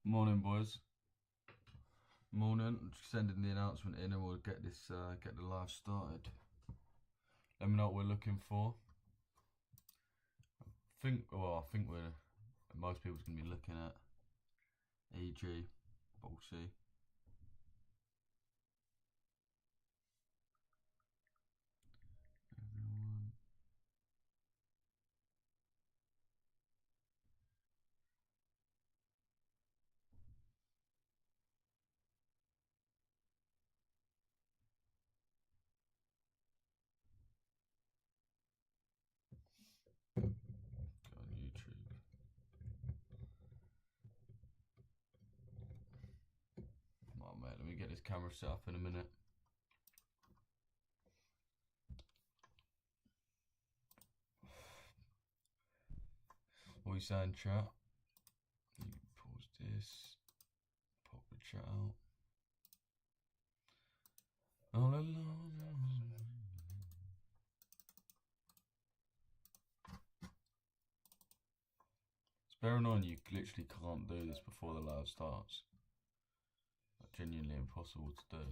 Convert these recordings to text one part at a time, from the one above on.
Morning, boys. Morning. Just sending the announcement in, and we'll get the live started. Let me know what we're looking for. I think most people's gonna be looking at EG, but we'll see. Everyone. Go on YouTube. Come on, mate. Let me get this camera set up in a minute. What are you saying, chat? You pause this. Pop the chat out. All alone. It's bearing on you literally can't do this before the live starts. Like, genuinely impossible to do.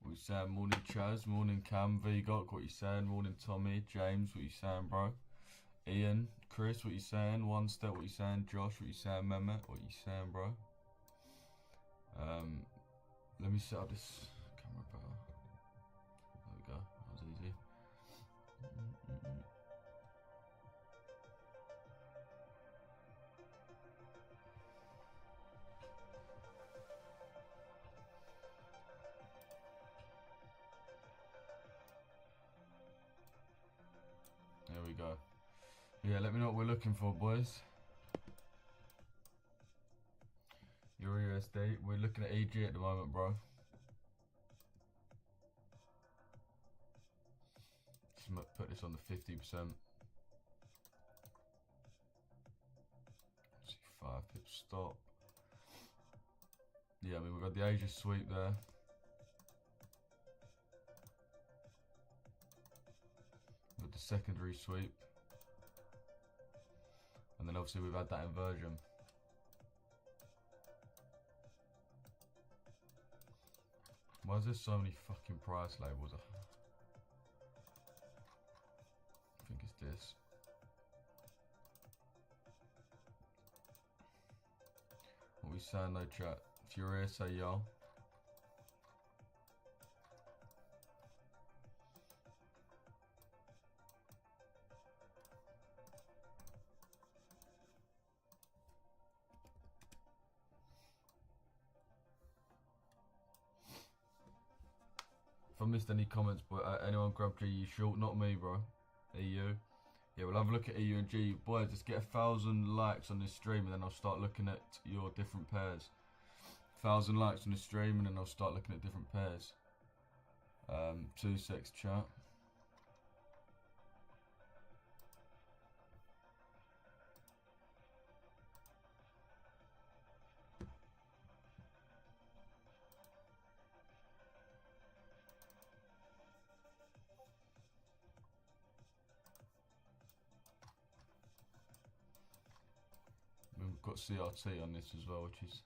What you saying? Morning Chaz, morning Cam, Vgot, what you saying? Morning Tommy, James, what you saying, bro? Ian, Chris, what you saying? One Step, what you saying? Josh, what you saying? Mehmet, what you saying, bro? Let me set up this camera better. There we go, that was easy. There we go. Yeah, let me know what we're looking for, boys. Your USD. We're looking at EG at the moment, bro. Just put this on the 50%. See, 5 pips stop. Yeah, I mean, we've got the Asia sweep there. With the secondary sweep. And then obviously we've had that inversion. Why is there so many fucking price labels? I think it's this. What we saying though, chat? If you're here, say yo. If I missed any comments, but anyone grab GU short? Not me, bro. EU. Yeah, we'll have a look at EU and G. Boys, just get 1,000 likes on this stream and then I'll start looking at your different pairs. 1,000 likes on the stream and then I'll start looking at different pairs. 2 secs, chat. We've got CRT on this as well, which is...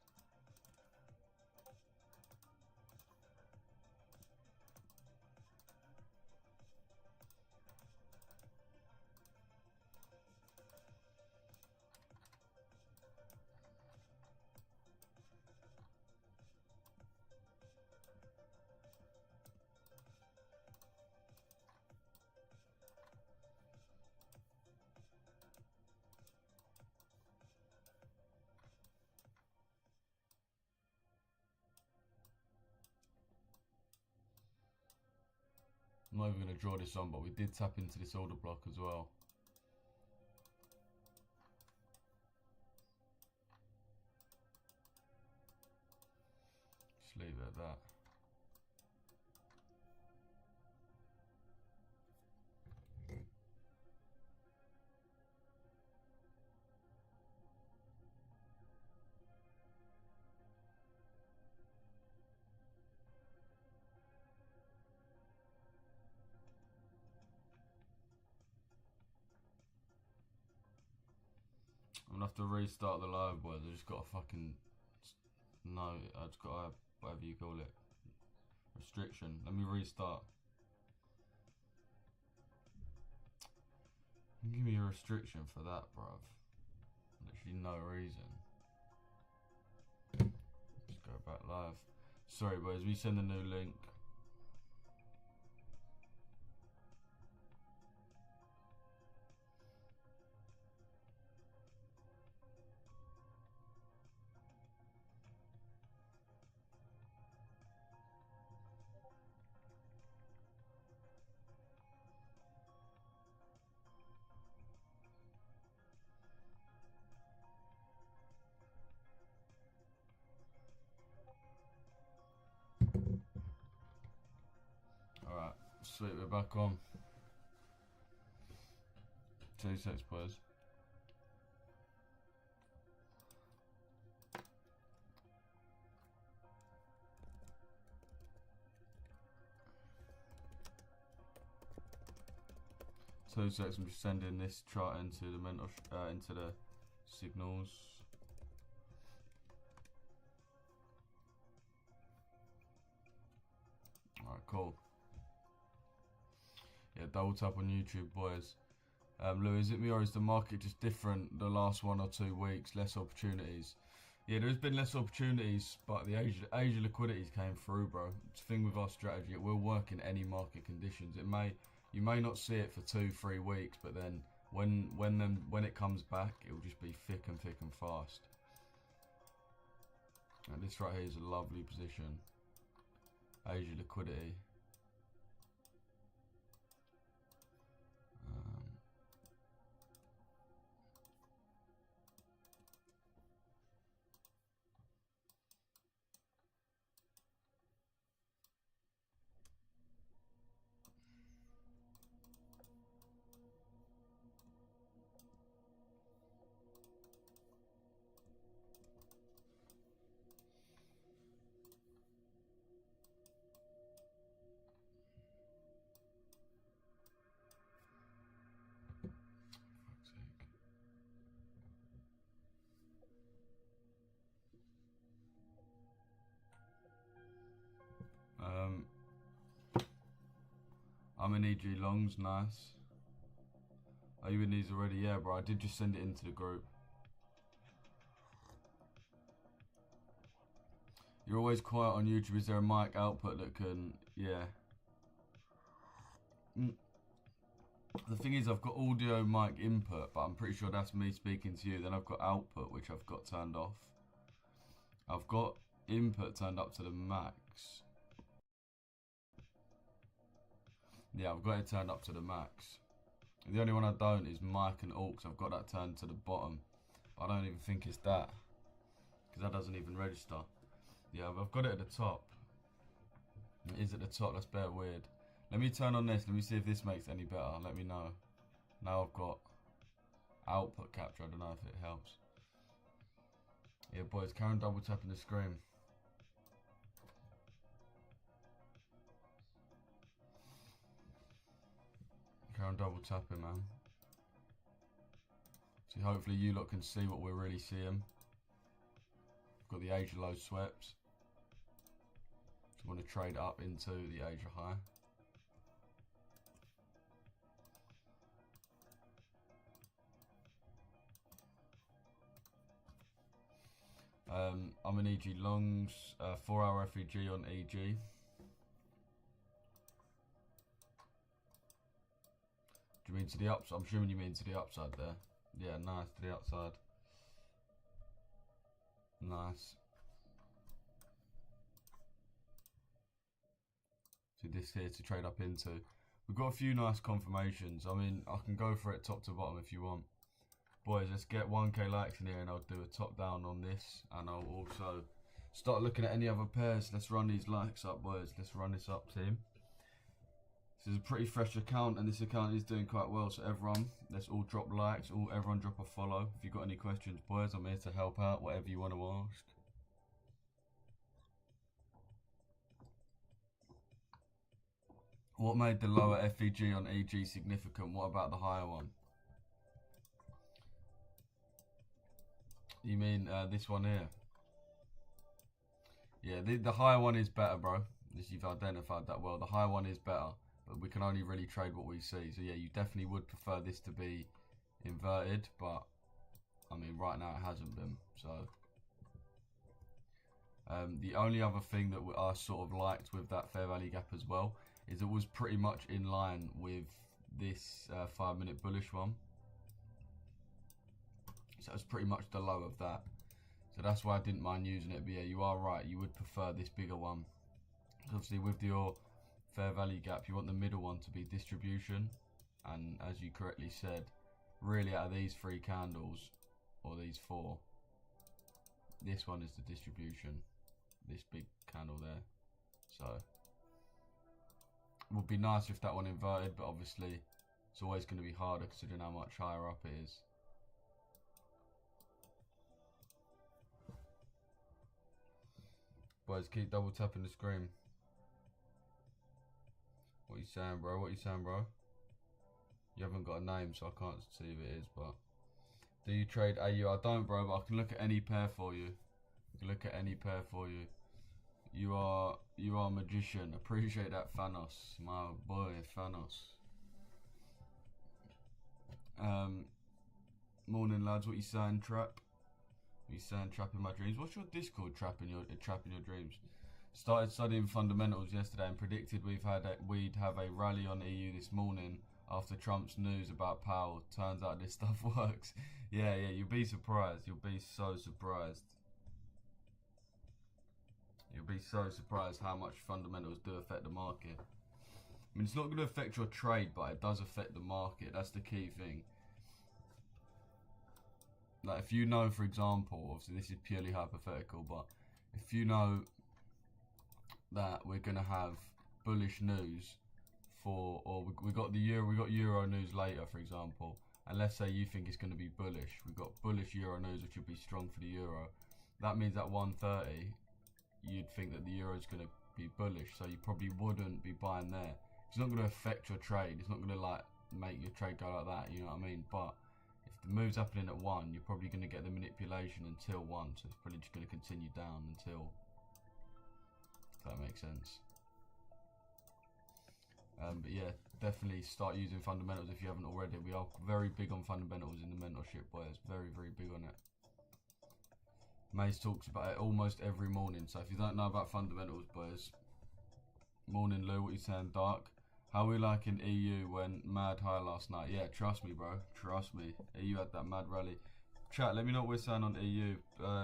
I'm not even going to draw this on, but we did tap into this order block as well. Just leave it at that. I'm gonna have to restart the live, boys. I just got a fucking no. I just got a whatever you call it restriction. Let me restart. Give me a restriction for that, bruv. Literally no reason. Just go back live. Sorry, boys. We send a new link. Alright, sweet, we're back on. 2 seconds, boys. So I'm just sending this chart into the mental into the signals. Alright, cool. Yeah, double tap on YouTube, boys. Lou, is it me or is the market just different the last 1 or 2 weeks? Less opportunities. Yeah, there's been less opportunities, but the Asia liquidities came through, bro. It's the thing with our strategy, it will work in any market conditions. You may not see it for 2-3 weeks, but then when it comes back, it will just be thick and fast. And this right here is a lovely position. Asia liquidity. I'm in EG longs, nice. Are you in these already? Yeah, bro, I did just send it into the group. You're always quiet on YouTube. Is there a mic output that can, yeah. The thing is, I've got audio mic input, but I'm pretty sure that's me speaking to you. Then I've got output, which I've got turned off. I've got input turned up to the max. Yeah, I've got it turned up to the max. The only one I don't is mic and aux. I've got that turned to the bottom. But I don't even think it's that, because that doesn't even register. Yeah, I've got it at the top. It is at the top. That's bare weird. Let me turn on this. Let me see if this makes any better. Let me know. Now I've got output capture. I don't know if it helps. Yeah, boys. Karen double tapping the screen. Karen double tapping, man. So hopefully you lot can see what we're really seeing. Got the Asia low swept. So want to trade up into the Asia high. I'm in EG longs, 4-hour FEG on EG. Do you mean to the upside? I'm assuming you mean to the upside there. Yeah, nice, to the upside. Nice. So this here to trade up into. We've got a few nice confirmations. I mean, I can go for it top to bottom if you want. Boys, let's get 1k likes in here and I'll do a top down on this. And I'll also start looking at any other pairs. Let's run these likes up, boys. Let's run this up, team. This is a pretty fresh account and this account is doing quite well. So everyone, let's all drop likes. Everyone drop a follow. If you've got any questions, boys, I'm here to help out. Whatever you want to ask. What made the lower FEG on EG significant? What about the higher one? You mean this one here? Yeah, the higher one is better, bro. This, you've identified that well. The higher one is better, but we can only really trade what we see. So yeah, you definitely would prefer this to be inverted, but I mean right now it hasn't been. So the only other thing that I sort of liked with that fair value gap as well is it was pretty much in line with this 5-minute bullish one. So it's pretty much the low of that. So that's why I didn't mind using it. But yeah, you are right. You would prefer this bigger one. Obviously, with your fair value gap, you want the middle one to be distribution. And as you correctly said, really out of these 3 candles, or these 4, this one is the distribution. This big candle there. So it would be nice if that one inverted, but obviously it's always going to be harder considering how much higher up it is. Boys, keep double tapping the screen. What you saying, bro? What you saying, bro? You haven't got a name, so I can't see if it is, but do you trade AU? I don't, bro, but I can look at any pair for you. I can look at any pair for you. You are a magician. Appreciate that, Thanos. My boy, Thanos. Morning, lads. What you saying, Trap? What you saying, Trap in my dreams? What's your Discord, Trap in your dreams? Started studying fundamentals yesterday and predicted we'd have a rally on EU this morning after Trump's news about Powell. Turns out this stuff works. Yeah, you'll be surprised. You'll be so surprised. You'll be so surprised how much fundamentals do affect the market. I mean, it's not going to affect your trade, but it does affect the market. That's the key thing. Like, if you know, for example, obviously this is purely hypothetical, but if you know that we're going to have bullish news or we got Euro news later, for example, and let's say you think it's going to be bullish. We've got bullish Euro news, which would be strong for the Euro. That means at 130, you'd think that the Euro is going to be bullish, so you probably wouldn't be buying there. It's not going to affect your trade. It's not going to like make your trade go like that, you know what I mean? But if the move's happening at 1, you're probably going to get the manipulation until 1, so it's probably just going to continue down until, if that makes sense. But yeah, definitely start using fundamentals if you haven't already. We are very big on fundamentals in the mentorship, boys. Very, very big on it. Maze talks about it almost every morning. So if you don't know about fundamentals, boys, morning Lou, what you saying, Dark? How we liking EU when mad high last night? Yeah, trust me, bro. Trust me. EU had that mad rally. Chat, let me know what we're saying on EU.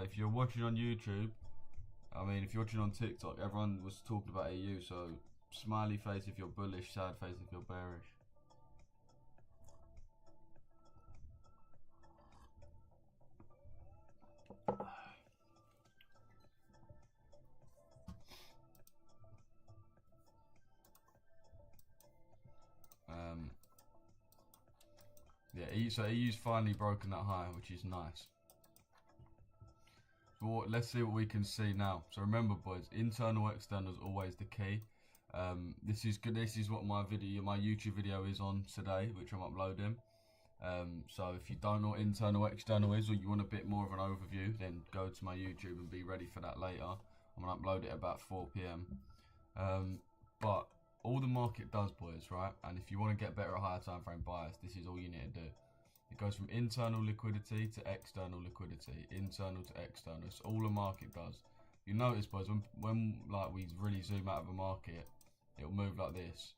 If you're watching on YouTube, I mean, if you're watching on TikTok, everyone was talking about EU, so smiley face if you're bullish, sad face if you're bearish. Yeah, so EU's finally broken that high, which is nice. But let's see what we can see now. So remember, boys, internal, external is always the key. This is good. This is what my YouTube video is on today, which I'm uploading. So if you don't know what internal, external is, or you want a bit more of an overview, then go to my YouTube and be ready for that later. I'm gonna upload it about 4 PM. But all the market does, boys, right? And if you want to get better at higher time frame bias, this is all you need to do. It goes from internal liquidity to external liquidity, internal to external. It's all the market does. You notice, boys, when like we really zoom out of a market, it'll move like this: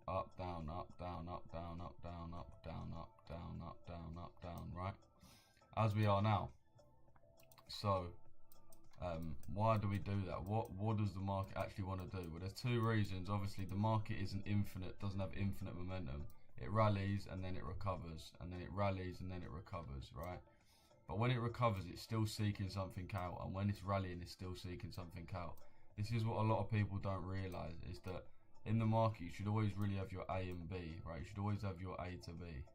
up, down, up, down, up, down, up, down, up, down, up, down, up, down, up, down, right? As we are now. So why do we do that? What does the market actually want to do? Well, there's 2 reasons. Obviously, the market isn't infinite, doesn't have infinite momentum. It rallies and then it recovers, and then it rallies and then it recovers, right? But when it recovers, it's still seeking something out, and when it's rallying, it's still seeking something out. This is what a lot of people don't realize, is that in the market, you should always really have your A and B, right? You should always have your A to B.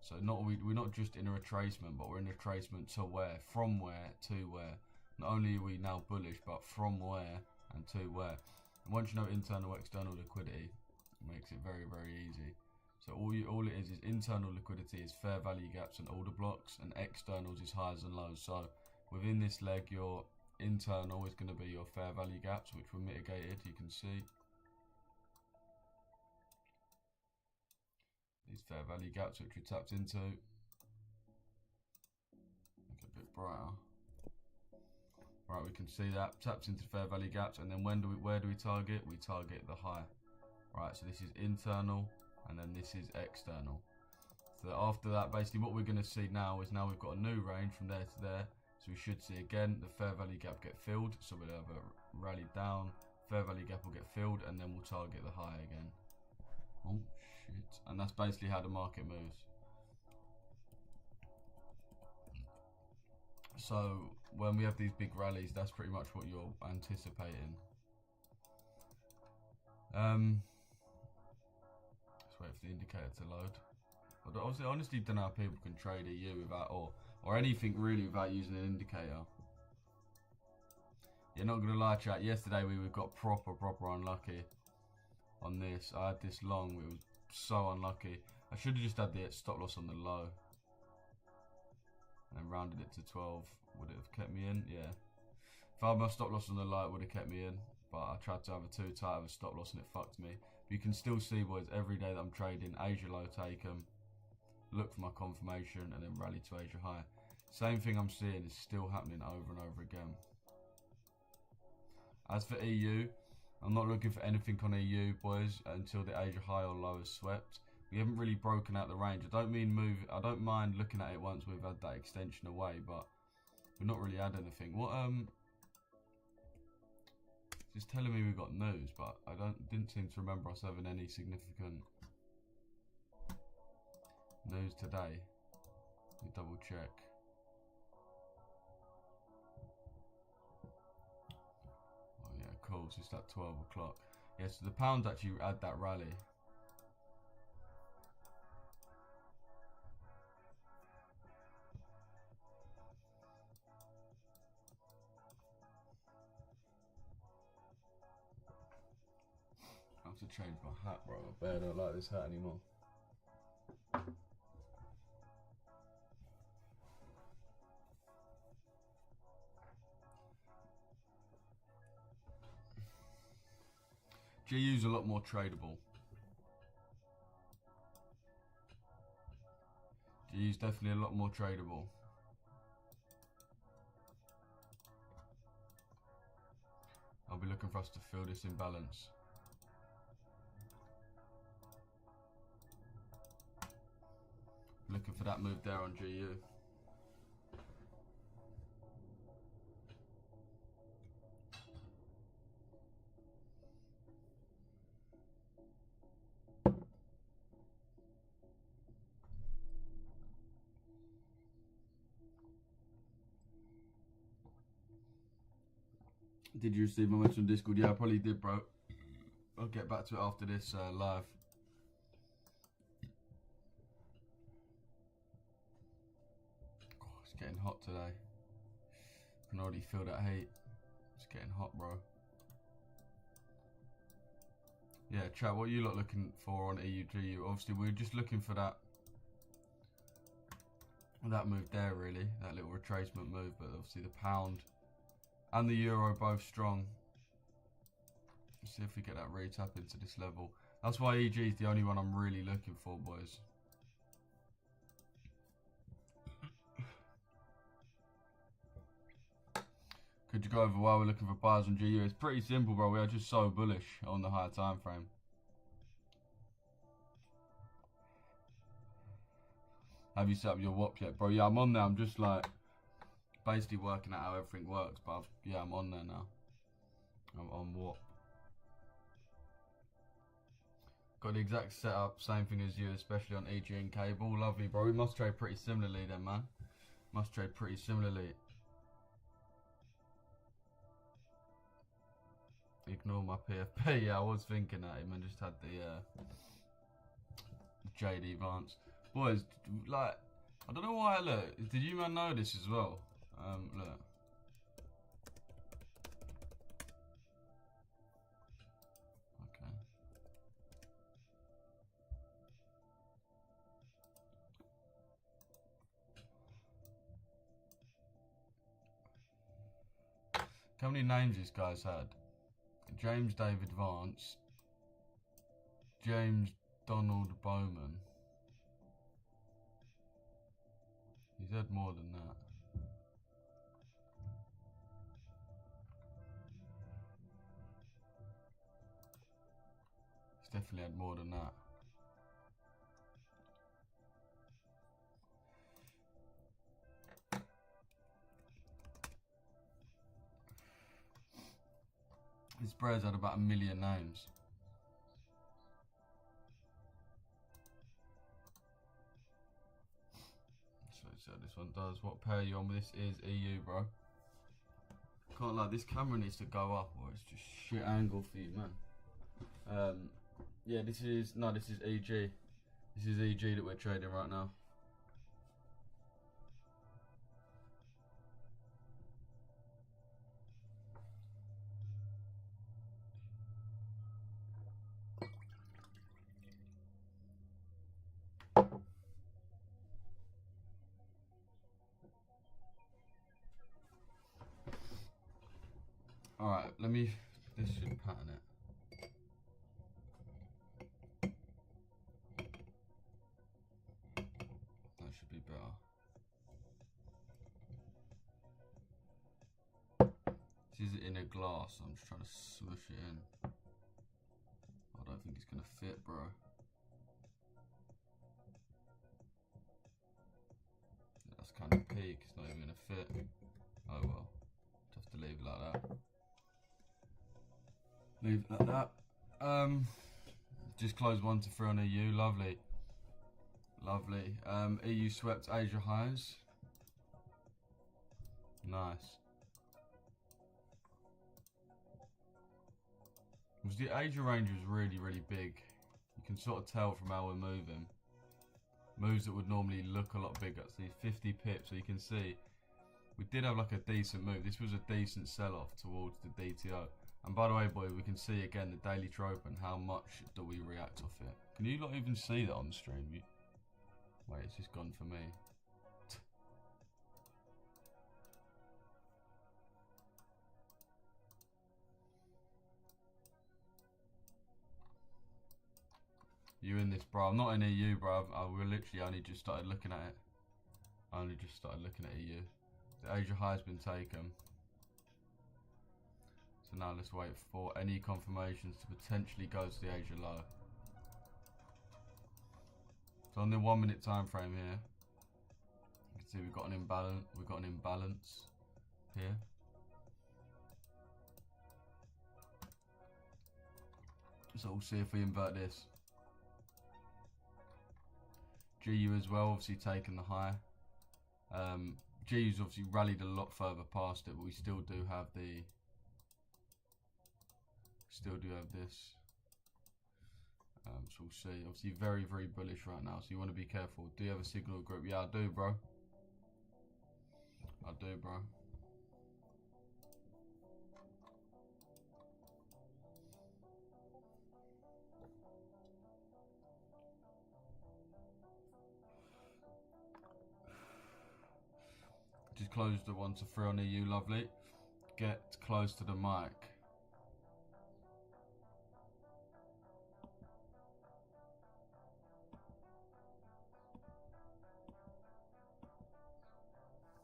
So we're not just in a retracement, but we're in a retracement to where, from where to where. Not only are we now bullish, but from where and to where. And once you know internal, external liquidity, it makes it very, very easy. So all it is internal liquidity is fair value gaps and order blocks, and externals is highs and lows. So within this leg, your internal is going to be your fair value gaps, which were mitigated. You can see these fair value gaps, which we tapped into. Make it a bit brighter. Right, we can see that taps into fair value gaps, and then where do we target? We target the high. Right, so this is internal, and then this is external. So after that, basically what we're going to see now is we've got a new range from there to there. So we should see again the fair value gap get filled. So we'll have a rally down, fair value gap will get filled, and then we'll target the high again. Oh shit! And that's basically how the market moves. So when we have these big rallies, that's pretty much what you're anticipating. Let's wait for the indicator to load. But I honestly don't know how people can trade EU without, or anything really, without using an indicator. You're not gonna lie, chat. Yesterday we got proper unlucky on this. I had this long. It was so unlucky. I should have just had the stop loss on the low and then rounded it to 12. Would it have kept me in? Yeah. If I had my stop loss on the low, it would have kept me in. But I tried to have a too tight of a stop loss and it fucked me. But you can still see, boys, every day that I'm trading, Asia low take 'em, look for my confirmation, and then rally to Asia high. Same thing I'm seeing is still happening over and over again. As for EU, I'm not looking for anything on EU, boys, until the Asia high or low is swept. We haven't really broken out the range. I don't mind looking at it once we've had that extension away, but we've not really had anything. What it's telling me we've got news, but I didn't seem to remember us having any significant news today. Let me double check. Oh yeah, cool. So it's at 12 o'clock. Yeah, so the pound actually had that rally. I have to change my hat, bro. I barely don't like this hat anymore. GU's a lot more tradable. GU's definitely a lot more tradable. I'll be looking for us to fill this imbalance. Looking for that move there on GU. Did you receive my message on Discord? Yeah, I probably did, bro. I'll get back to it after this live. Oh, it's getting hot today. I can already feel that heat. It's getting hot, bro. Yeah, chat, what are you lot looking for on EUGU? Obviously, we're just looking for that move there, really. That little retracement move, but obviously the pound and the euro both strong. Let's see if we get that retap into this level. That's why EG is the only one I'm really looking for, boys. Could you go over while we're looking for buyers on GU? It's pretty simple, bro. We are just so bullish on the higher time frame. Have you set up your WAP yet, bro? Yeah, I'm on there. I'm just like basically working out how everything works, but yeah, I'm on there now. I'm on WAP. Got the exact setup, same thing as you, especially on EG and cable. Lovely, bro. We must trade pretty similarly then, man. Must trade pretty similarly. Ignore my PFP. Yeah, I was thinking that him and just had the JD Vance. Boys, like, I don't know why. Look, did you man know this as well? Look. Okay. How many names this guy's had? James David Vance, James Donald Bowman. He's had more than that. He's definitely had more than that. This bro's had about 1 million names. So this one does. What pair are you on with? This is EU, bro. Can't lie, this camera needs to go up or it's just shit angle for you, man. Yeah, this is EG. This is EG that we're trading right now. Alright, this should pattern it. That should be better. This is in a glass, so I'm just trying to smush it in. I don't think it's gonna fit, bro. That's kind of peak, it's not even gonna fit. Oh well, just have to leave it like that. Leave it like that. Just close 1 to 3 on EU. Lovely. Lovely. EU swept Asia highs. Nice. The Asia range was really, really big. You can sort of tell from how we're moving. Moves that would normally look a lot bigger. So 50 pips, so you can see we did have like a decent move. This was a decent sell-off towards the DTO. And by the way, boy, we can see again the daily trope and how much do we react off it. Can you not even see that on the stream? Wait, it's just gone for me. You in this, bro? I'm not in EU, bro. We literally only just started looking at it. I only just started looking at EU. The Asia high has been taken. So now let's wait for any confirmations to potentially go to the Asia low. So on the 1 minute time frame here, you can see we've got an imbalance here. So we'll see if we invert this. GU as well, obviously taking the high. GU's obviously rallied a lot further past it, but we still do have this. So we'll see. Obviously very, very bullish right now, so you want to be careful. Do you have a signal group? Yeah, I do, bro. I do, bro. Just close the 1 to 3 on EU, lovely. Get close to the mic.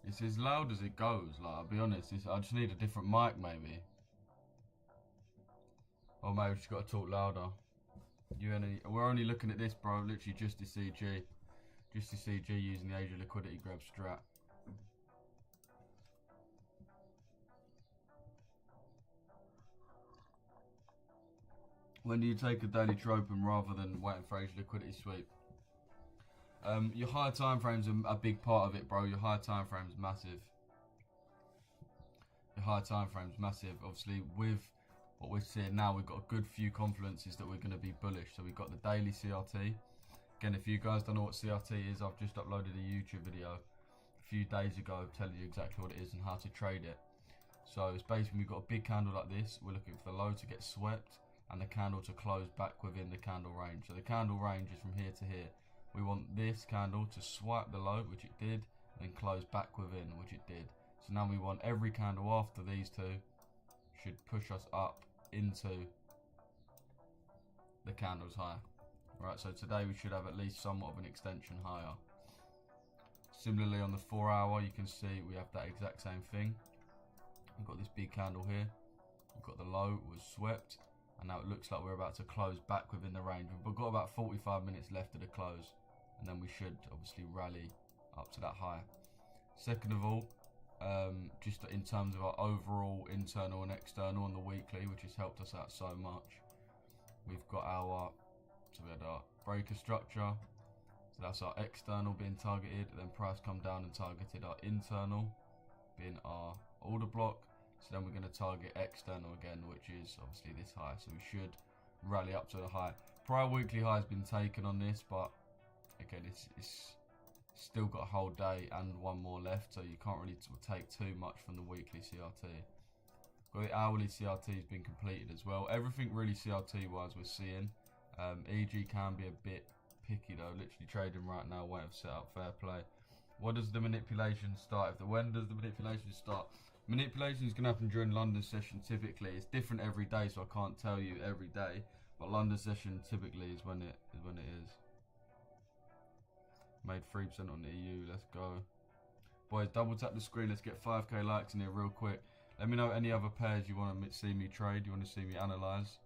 It's as loud as it goes, like, I'll be honest, I just need a different mic maybe. Or maybe I've just got to talk louder. We're only looking at this, bro, literally just to CG. Just to CG using the Asia liquidity grab strat. When do you take a daily trope and rather than waiting for Asia liquidity sweep? Your higher time frames are a big part of it, bro. Your higher time frames massive. Your higher time frames massive. Obviously, with what we're seeing now, we've got a good few confluences that we're going to be bullish. So we've got the daily CRT. Again, if you guys don't know what CRT is, I've just uploaded a YouTube video a few days ago telling you exactly what it is and how to trade it. So it's basically we've got a big candle like this. We're looking for the low to get swept and the candle to close back within the candle range. So the candle range is from here to here. We want this candle to swipe the low, which it did, and then close back within, which it did. So now we want every candle after these two should push us up into the candle's high. Right, so today we should have at least somewhat of an extension higher. Similarly on the 4 hour, you can see we have that exact same thing. We've got this big candle here. We've got the low was swept, and now it looks like we're about to close back within the range. We've got about 45 minutes left of the close, and then we should obviously rally up to that high. Second of all, just in terms of our overall internal and external on the weekly, which has helped us out so much, we've got our, so we had our breaker structure, so that's our external being targeted, then price come down and targeted our internal being our order block. So then we're going to target external again, which is obviously this high, so we should rally up to the high. Prior weekly high has been taken on this, but again it's still got a whole day and one more left, so you can't really take too much from the weekly CRT. Got the hourly CRT has been completed as well. Everything really CRT wise we're seeing. EG can be a bit picky though, literally trading right now, waiting for setup, fair play. What does the manipulation start? When does the manipulation start? Manipulation is going to happen during London session typically. It's different every day, so I can't tell you every day, but London session typically is when it is. Made 3% on the EU, let's go. Boys, double tap the screen, let's get 5k likes in here real quick. Let me know any other pairs you want to see me trade, you want to see me analyse.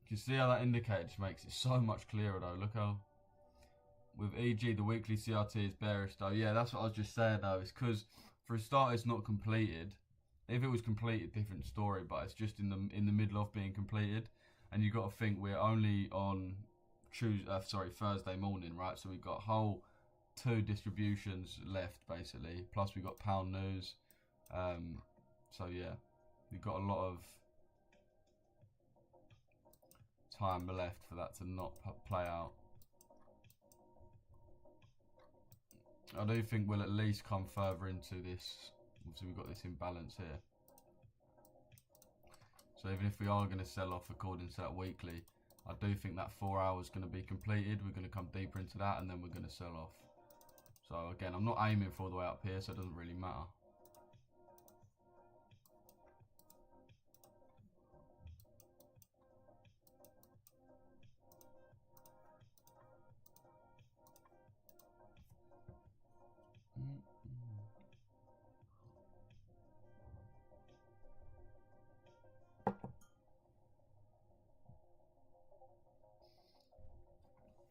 You can see how that indicator just makes it so much clearer though. Look how, with EG, the weekly CRT is bearish though. Yeah, that's what I was just saying though. It's because for a start it's not completed. If it was completed, different story, but it's just in the middle of being completed. And you got to think we're only on Thursday morning, right? So we've got whole 2 distributions left basically. Plus we got pound news. So yeah, we've got a lot of time left for that to not play out. I do think we'll at least come further into this. Obviously we've got this imbalance here. So even if we are going to sell off according to that weekly, I do think that 4 hours is going to be completed. We're going to come deeper into that and then we're going to sell off. So again, I'm not aiming for all the way up here, so it doesn't really matter.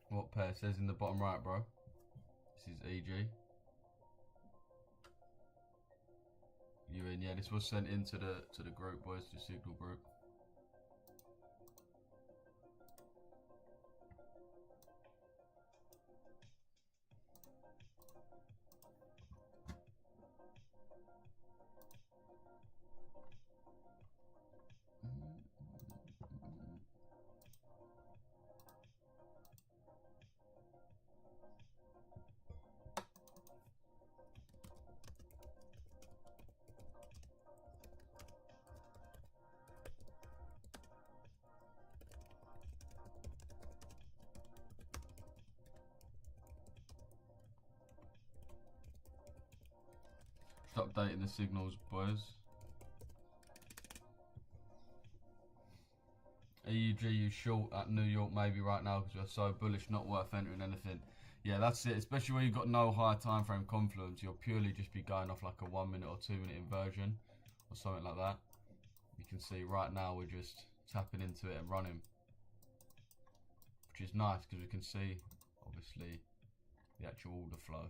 What pair? It says in the bottom right, bro. This is EG. You in? Yeah, this was sent into the group, boys, to Signal group. Just updating the signals, boys. EUG, you short at New York maybe right now because you're so bullish, not worth entering anything. Yeah, that's it. Especially when you've got no high time frame confluence, you'll purely just be going off like a 1 minute or 2 minute inversion or something like that. You can see right now we're just tapping into it and running, which is nice because we can see obviously the actual order flow.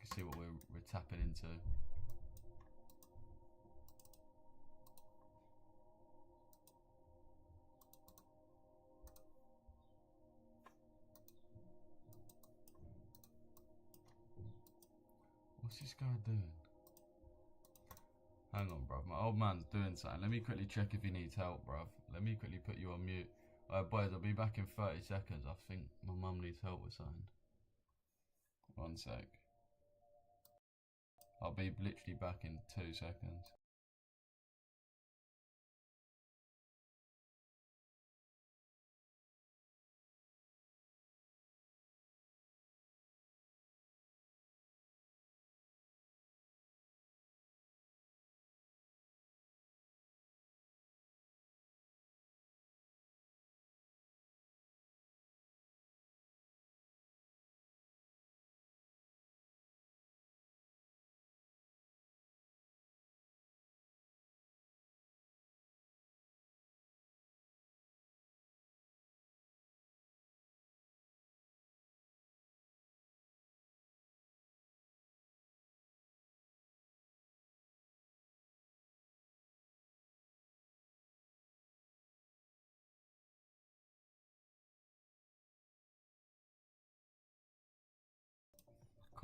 You can see what we're tapping into. What's this guy doing? Hang on, bruv. My old man's doing something. Let me quickly check if he needs help, bruv. Let me quickly put you on mute. Boys, I'll be back in 30 seconds. I think my mum needs help with something. 1 sec. I'll be literally back in 2 seconds.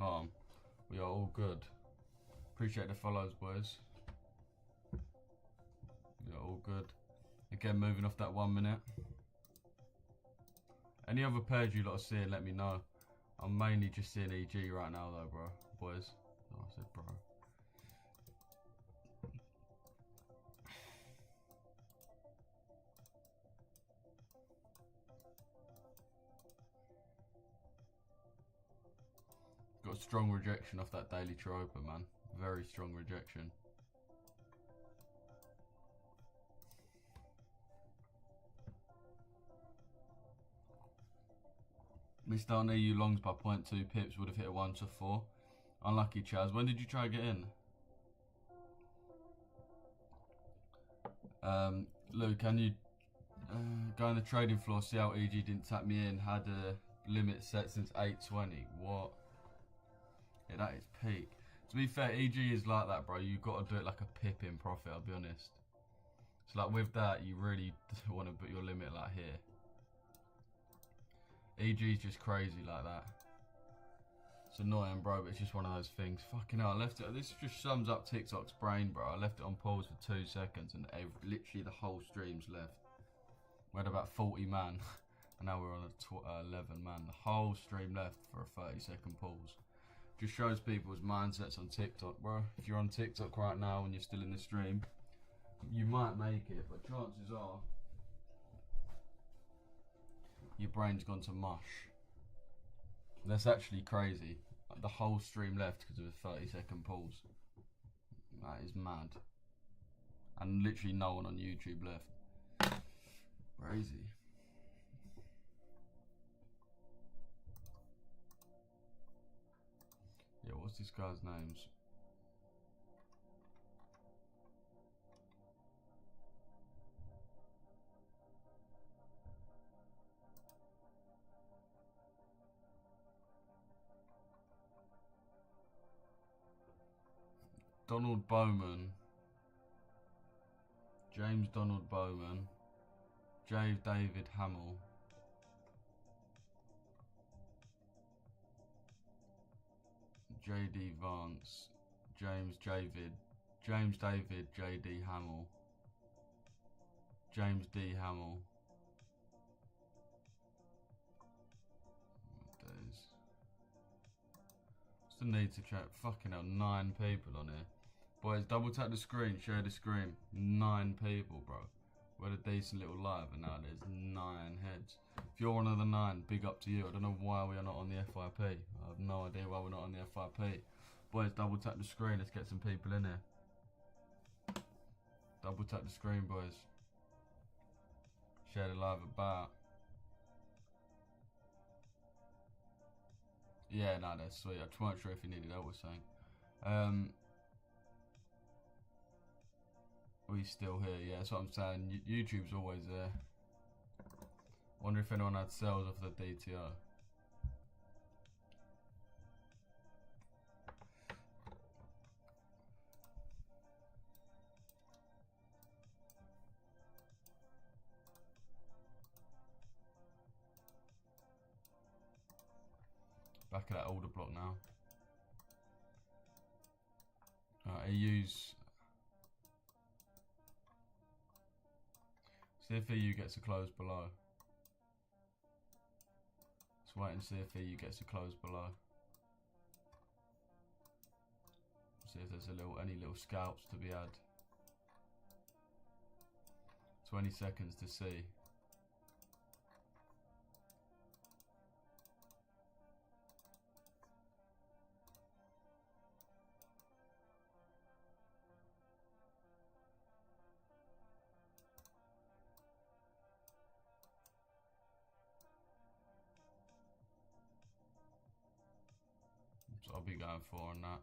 calm. We are all good. Appreciate the follows, boys. We are all good. Again, moving off that 1 minute. Any other pairs you lot are seeing, let me know. I'm mainly just seeing EG right now though, bro. Boys. Oh, I said bro. Got strong rejection off that Daily Tropa, man. Very strong rejection. Missed out on EU longs by 0.2 pips, would have hit a 1 to 4. Unlucky, Chaz. When did you try to get in? Lou, can you go on the trading floor, see how EG didn't tap me in? Had a limit set since 820. What? Yeah, that is peak. To be fair, EG is like that, bro. You've got to do it like a pip in profit, I'll be honest. So like with that, you really want to put your limit like here. EG is just crazy like that. It's annoying, bro, but it's just one of those things. Fucking hell, I left it. This just sums up TikTok's brain, bro. I left it on pause for 2 seconds and literally the whole stream's left. We had about 40 man and now we're on a 11 man. The whole stream left for a 30-second pause. Just shows people's mindsets on TikTok, bro. If you're on TikTok right now and you're still in the stream, you might make it, but chances are your brain's gone to mush. That's actually crazy. The whole stream left because of a 30-second pause. That is mad. And literally no one on YouTube left. Crazy. Yeah, what's this guy's names? Donald Bowman, James Donald Bowman, J. David Hamill, J.D. Vance, James David, J.D. Hamill, James D. Hamill. What's the need to chat? Fucking hell, 9 people on here. Boys, double tap the screen, share the screen. 9 people, bro. We had a decent little live and now there's 9 heads. If you're one of the 9, big up to you. I don't know why we are not on the FYP. I have no idea why we're not on the FYP. Boys, double tap the screen. Let's get some people in here. Double tap the screen, boys. Share the live about. Yeah, no, that's sweet. I just weren't sure if you needed help with something. We still here, yeah, that's what I'm saying. YouTube's always there. Wonder if anyone had sales off the DTO. Back at that order block now. EU's. See if EU gets a close below. Let's wait and see if EU gets a close below. See if there's any little scalps to be had. 20 seconds to see. So I'll be going for on that.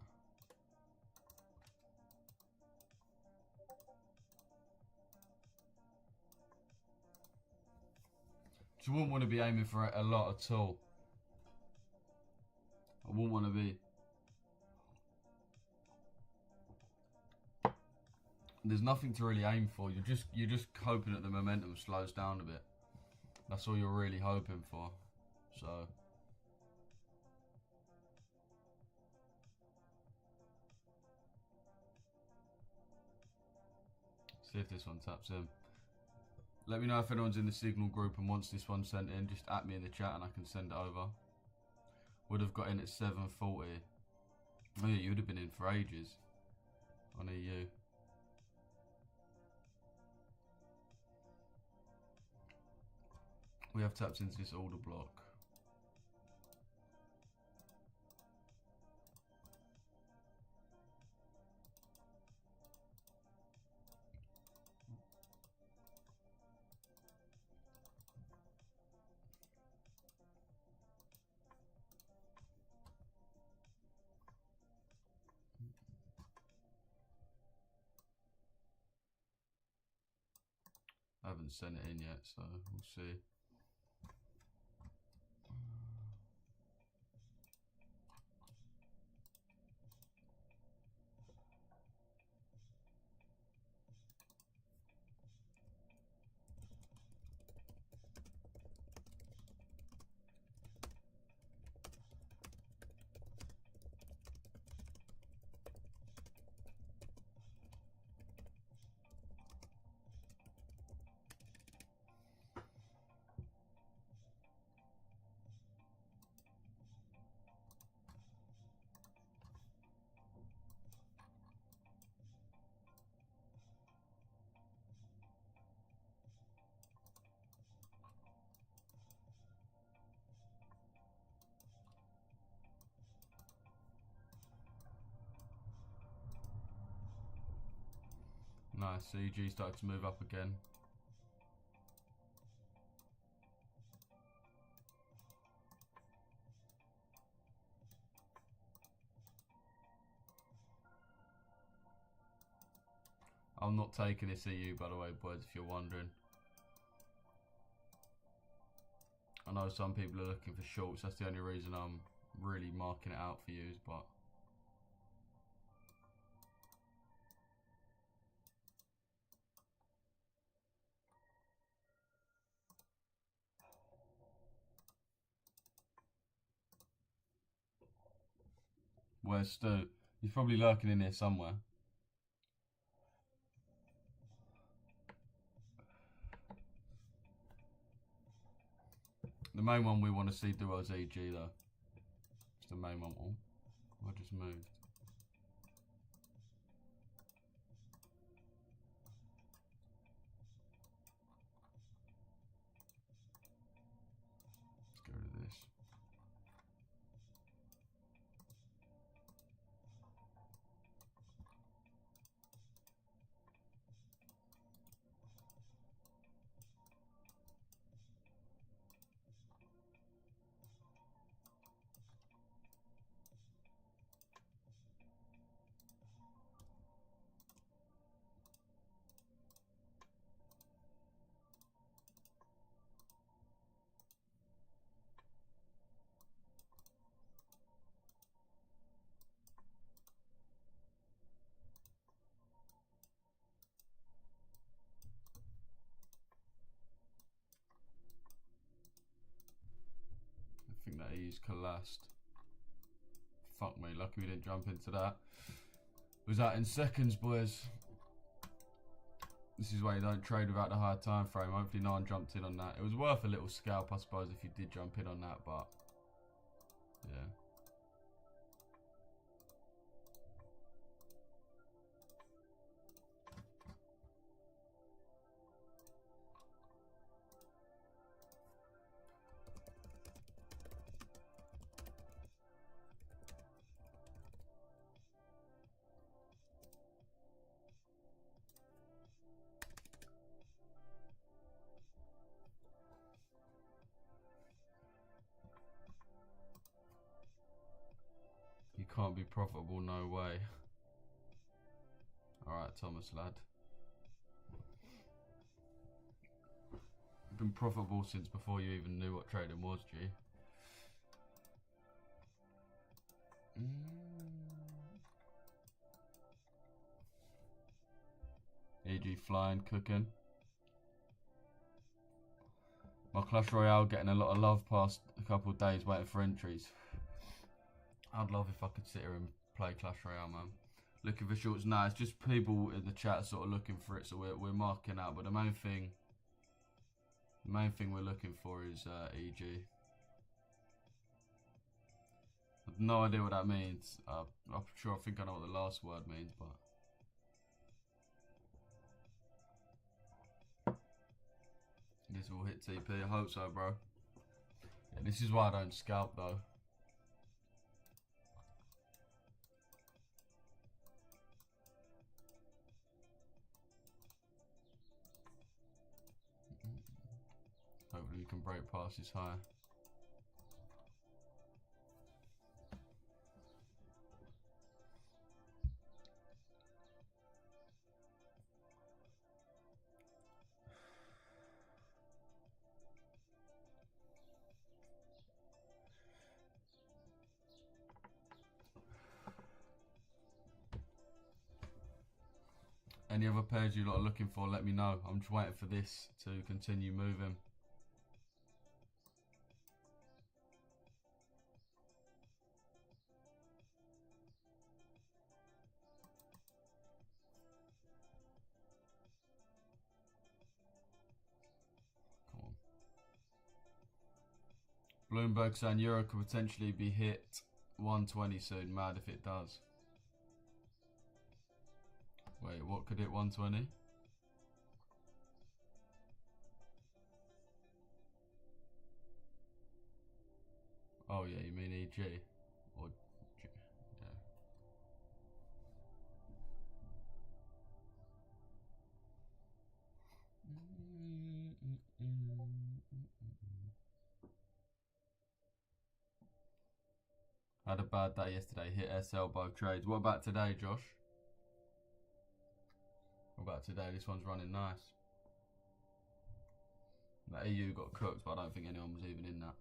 You wouldn't want to be aiming for a lot at all. I wouldn't want to be. There's nothing to really aim for. You're just hoping that the momentum slows down a bit. That's all you're really hoping for. So See if this one taps in. Let me know if anyone's in the Signal group and wants this one sent in. Just at me in the chat and I can send it over. Would have got in at 7:40. Oh yeah, you would have been in for ages on EU. We have tapped into this order block. I haven't sent it in yet, so we'll see. Nice, CG started to move up again. I'm not taking this EU, by the way, boys, if you're wondering. I know some people are looking for shorts, that's the only reason I'm really marking it out for you, but... Where's Stu? He's probably lurking in here somewhere. The main one we want to see Duo's EG though. It's the main one. Oh, I just moved. Let's go to this. I think that he's collapsed. Fuck me, lucky we didn't jump into that. Was that in seconds, boys? This is why you don't trade without the higher time frame. Hopefully no one jumped in on that. It was worth a little scalp, I suppose, if you did jump in on that, but yeah. You can't be profitable, no way. Alright, Thomas, lad. You've been profitable since before you even knew what trading was, G. EG flying, cooking. My Clash Royale getting a lot of love past a couple of days waiting for entries. I'd love if I could sit here and play Clash Royale, man. looking for shorts. Nah, it's just people in the chat sort of looking for it, so we're marking out. But the main thing we're looking for is EG. I've no idea what that means. I'm sure I think I know what the last word means, but this will hit TP. I hope so, bro. Yeah, this is why I don't scalp though. Hopefully we can break past this high. Any other pairs you lot are looking for, let me know. I'm just waiting for this to continue moving. Come on. Bloomberg saying Euro could potentially be hit 120 soon. Mad if it does. Wait, what could hit 120? Oh yeah, you mean EG or G? Yeah. Had a bad day yesterday. Hit SL both trades. What about today, Josh? What about today? This one's running nice. The EU got cooked, but I don't think anyone was even in that.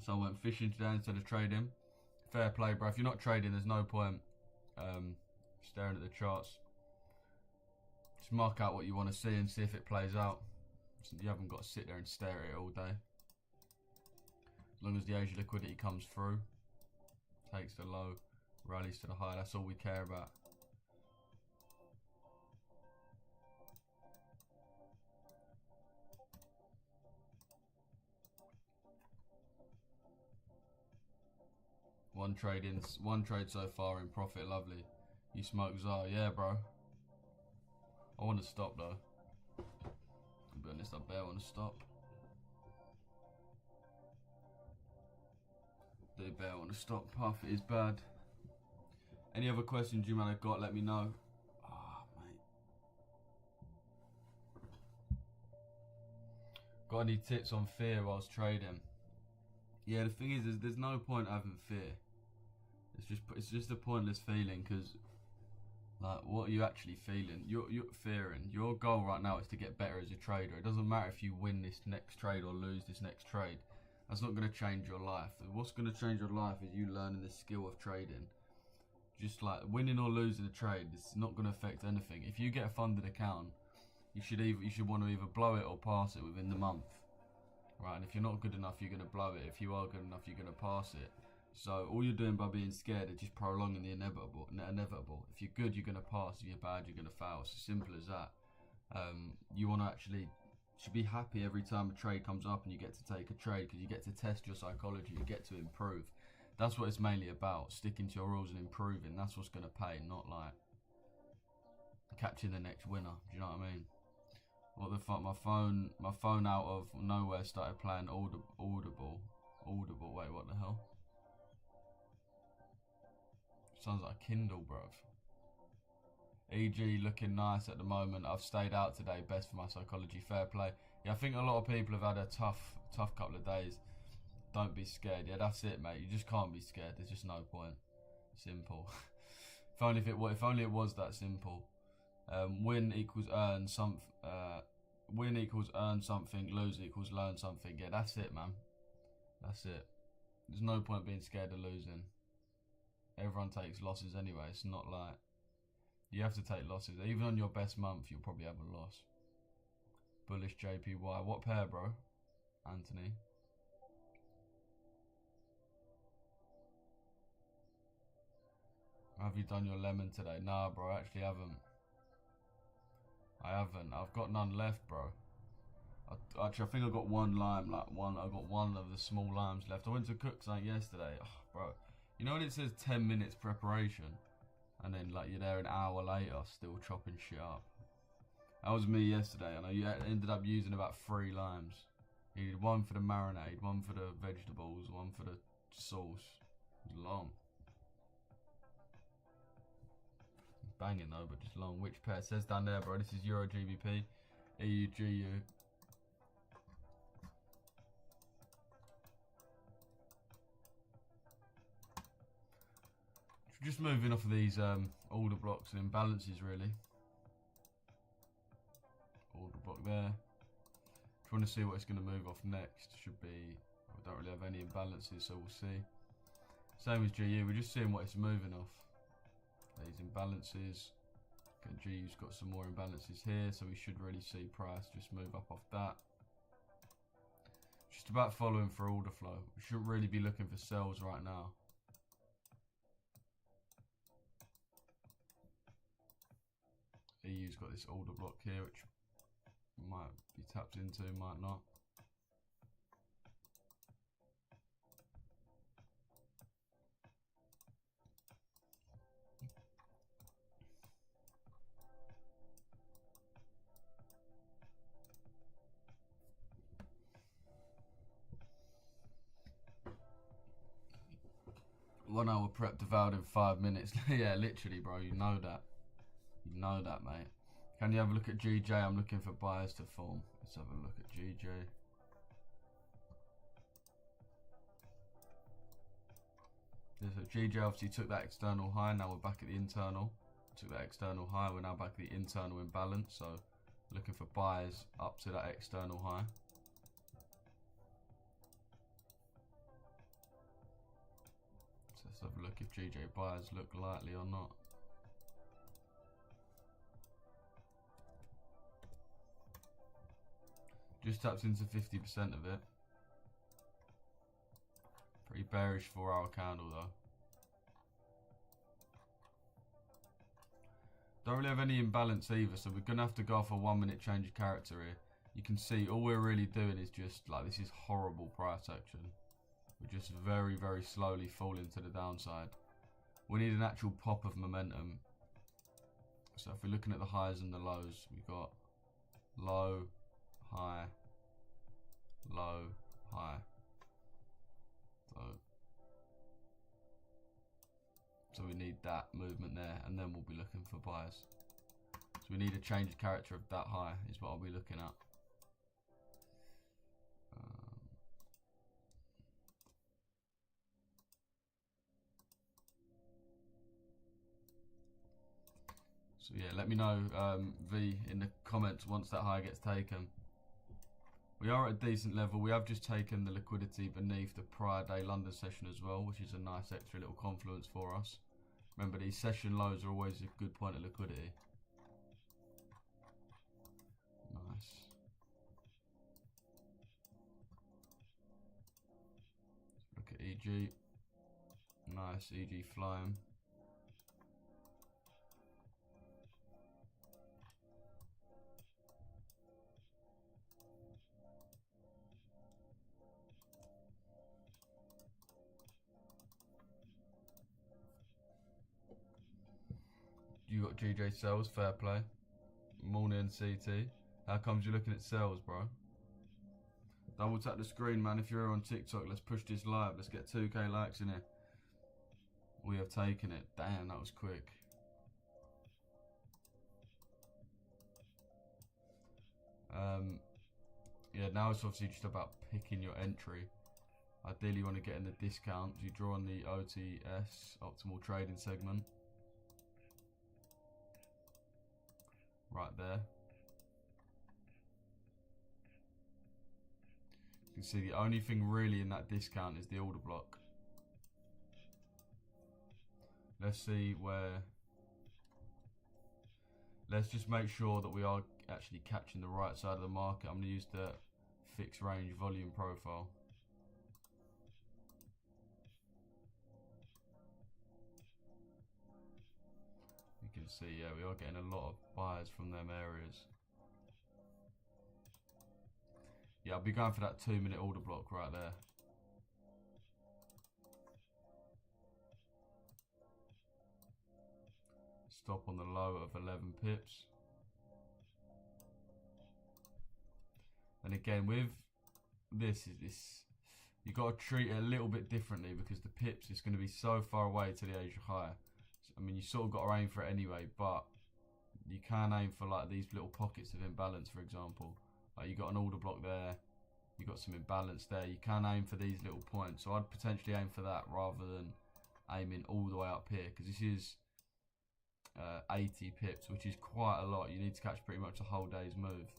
So I went fishing today instead of trading. Fair play, bro. If you're not trading, there's no point staring at the charts. Just mark out what you want to see and see if it plays out. So you haven't got to sit there and stare at it all day. As long as the Asia liquidity comes through, takes the low, rallies to the high, that's all we care about. One trade so far in profit, lovely. You smoke Zar, yeah, bro. I want to stop though. To be honest, I barely want to stop. Do barely want to stop. Puff is bad. Any other questions you might have got? Let me know. Ah, mate. Got any tips on fear whilst trading? Yeah, the thing is there's no point having fear. It's just a pointless feeling, because like, what are you actually feeling? You're fearing. Your goal right now is to get better as a trader. It doesn't matter if you win this next trade or lose this next trade. That's not going to change your life. What's going to change your life is you learning the skill of trading. Just like winning or losing a trade, it's not going to affect anything. If you get a funded account, you should want to either blow it or pass it within the month. Right, and if you're not good enough, you're going to blow it. If you are good enough, you're going to pass it. So all you're doing by being scared is just prolonging the inevitable. If you're good, you're going to pass. If you're bad, you're going to fail. It's as simple as that. You want to should be happy every time a trade comes up and you get to take a trade, because you get to test your psychology, you get to improve. That's what it's mainly about, sticking to your rules and improving. That's what's going to pay, not like catching the next winner. Do you know what I mean? What the fuck? My phone out of nowhere started playing Audible. Wait, what the hell? Sounds like a Kindle, bruv. EG looking nice at the moment. I've stayed out today. Best for my psychology. Fair play. Yeah, I think a lot of people have had a tough couple of days. Don't be scared. Yeah, that's it, mate. You just can't be scared. There's just no point. Simple. if only it was that simple. Win equals earn something. Win equals earn something. Lose equals learn something. Yeah, that's it, man. That's it. There's no point being scared of losing. Everyone takes losses anyway. It's not like you have to take losses. Even on your best month, you'll probably have a loss. Bullish JPY. What pair, bro? Anthony. Have you done your lemon today? Nah, bro, I actually haven't. I haven't. I've got none left, bro. Actually, I think I got one lime, I got one of the small limes left. I went to cook something yesterday, bro. You know when it says 10 minutes preparation, and then like you're there an hour later still chopping shit up. That was me yesterday, and I ended up using about 3 limes. You needed one for the marinade, one for the vegetables, one for the sauce. It was long. Banging though, but just long. Which pair? It says down there, bro. This is Euro GBP, EU GU. Just moving off of these order blocks and imbalances, really. Order block there. Trying to see what it's going to move off next. Should be. We don't really have any imbalances, so we'll see. Same as GU. We're just seeing what it's moving off. These imbalances. Okay, GU's got some more imbalances here, so we should really see price just move up off that. Just about following for order flow. We shouldn't really be looking for sells right now. EU's got this order block here, which might be tapped into, might not. One hour prep devoured in 5 minutes. Yeah, literally, bro. You know that. You know that, mate. Can you have a look at GJ? I'm looking for buyers to form. Let's have a look at GJ. Yeah, so GJ obviously took that external high. Now we're back at the internal. Took that external high. We're now back at the internal imbalance. So looking for buyers up to that external high. So let's have a look if GJ buyers look likely or not. Just taps into 50% of it. Pretty bearish 4-hour candle though. Don't really have any imbalance either, so we're gonna have to go off a 1 minute change of character here. You can see all we're really doing is just like, this is horrible price action. We're just very, very slowly falling to the downside. We need an actual pop of momentum. So if we're looking at the highs and the lows, we've got low, high, low, high. So we need that movement there, and then we'll be looking for buyers. So we need a change of character of that high is what I'll be looking at. So yeah, let me know, V, in the comments once that high gets taken. We are at a decent level. We have just taken the liquidity beneath the prior day London session as well, which is a nice extra little confluence for us. Remember, these session lows are always a good point of liquidity. Nice. Look at EG. Nice, EG flying. You got GJ sells, fair play. Morning CT. How comes you're looking at sales, bro? Double tap the screen, man. If you're here on TikTok, let's push this live. Let's get 2k likes in here. We have taken it. Damn, that was quick. Yeah, now it's obviously just about picking your entry. Ideally, you want to get in the discount. You draw on the OTS, optimal trading segment. Right there. You can see the only thing really in that discount is the order block. Let's see where. Let's just make sure that we are actually catching the right side of the market. I'm going to use the fixed range volume profile. see, yeah, we are getting a lot of buys from them areas. Yeah, I'll be going for that 2-minute order block right there. Stop on the low of 11 pips. And again, with this, you got to treat it a little bit differently because the pips is going to be so far away to the Asia high. I mean, you sort of got to aim for it anyway, but you can aim for like these little pockets of imbalance, for example. Like you got an order block there, you got some imbalance there. You can aim for these little points. So I'd potentially aim for that rather than aiming all the way up here, because this is 80 pips, which is quite a lot. You need to catch pretty much a whole day's move.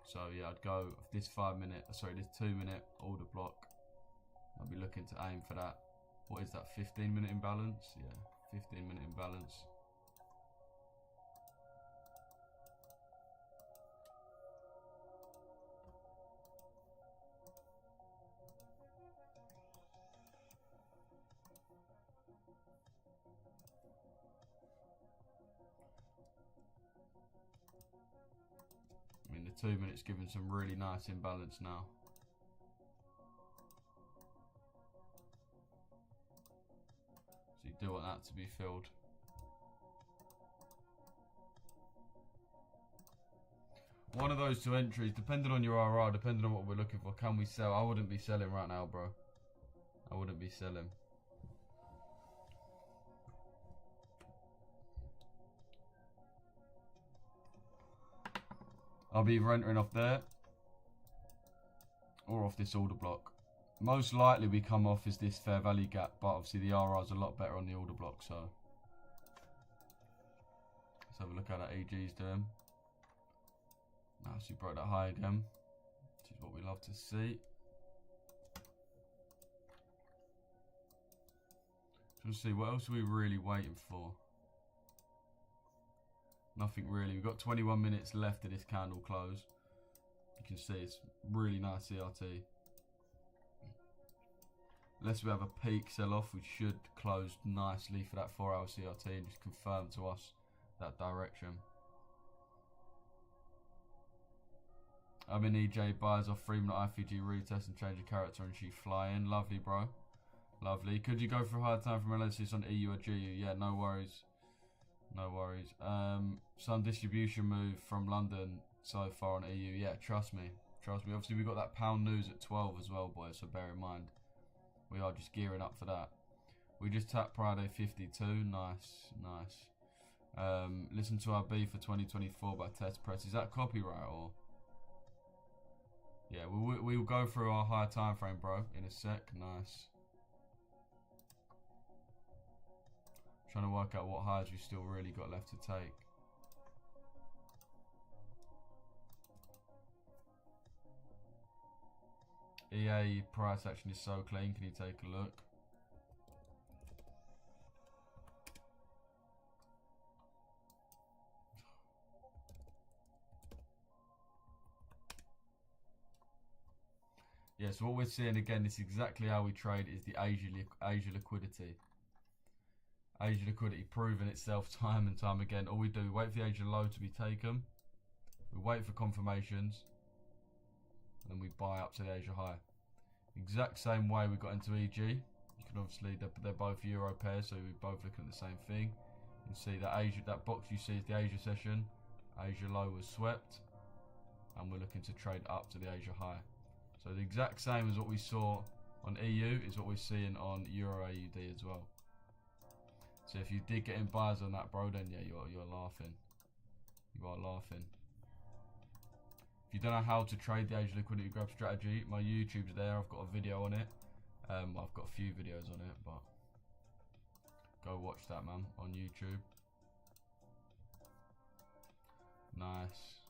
So yeah, I'd go this 2-minute order block. I'll be looking to aim for that. What is that, 15-minute imbalance? Yeah, 15-minute imbalance. I mean, the 2 minutes giving some really nice imbalance now. So you do want that to be filled. One of those two entries, depending on your RR, depending on what we're looking for, can we sell? I wouldn't be selling right now, bro. I wouldn't be selling. I'll be either entering off there or off this order block. Most likely we come off as this fair value gap, but obviously the RR is a lot better on the order block, so let's have a look how that EG's doing. Nice, we broke that high again, which is what we love to see. So we'll see, what else are we really waiting for? Nothing really. We've got 21 minutes left of this candle close. You can see it's really nice CRT. Unless we have a peak sell-off, we should close nicely for that 4-hour CRT and just confirm to us that direction. I'm in EJ, buys off 3-minute IFG retest and change of character and she flying. Lovely, bro. Lovely. Could you go for a higher time from analysis on EU or GU? Yeah, no worries. No worries. Some distribution move from London so far on EU. Yeah, trust me. Trust me. Obviously, we've got that pound news at 12 as well, boys, so bear in mind. We are just gearing up for that. We just tapped Friday 52. Nice, nice. Listen to our B for 2024 by Test Press. Is that copyright or? Yeah, we'll go through our higher time frame, bro, in a sec. Nice. Trying to work out what highs we still really got left to take. EA price action is so clean. Can you take a look? Yeah, so what we're seeing again, this is exactly how we trade, is the Asia liquidity. Asia liquidity proving itself time and time again. All we do, wait for the Asia low to be taken. We wait for confirmations. And then we buy up to the Asia high. Exact same way we got into EG. You can obviously, they're both Euro pairs, so we're both looking at the same thing. You can see that Asia, that box you see is the Asia session. Asia low was swept. And we're looking to trade up to the Asia high. So the exact same as what we saw on EU is what we're seeing on Euro AUD as well. So if you did get in buys on that, bro, then yeah, you're laughing. You are laughing. If you don't know how to trade the Asia liquidity grab strategy, my YouTube's there. I've got a video on it. I've got a few videos on it, but go watch that, man, on YouTube. Nice.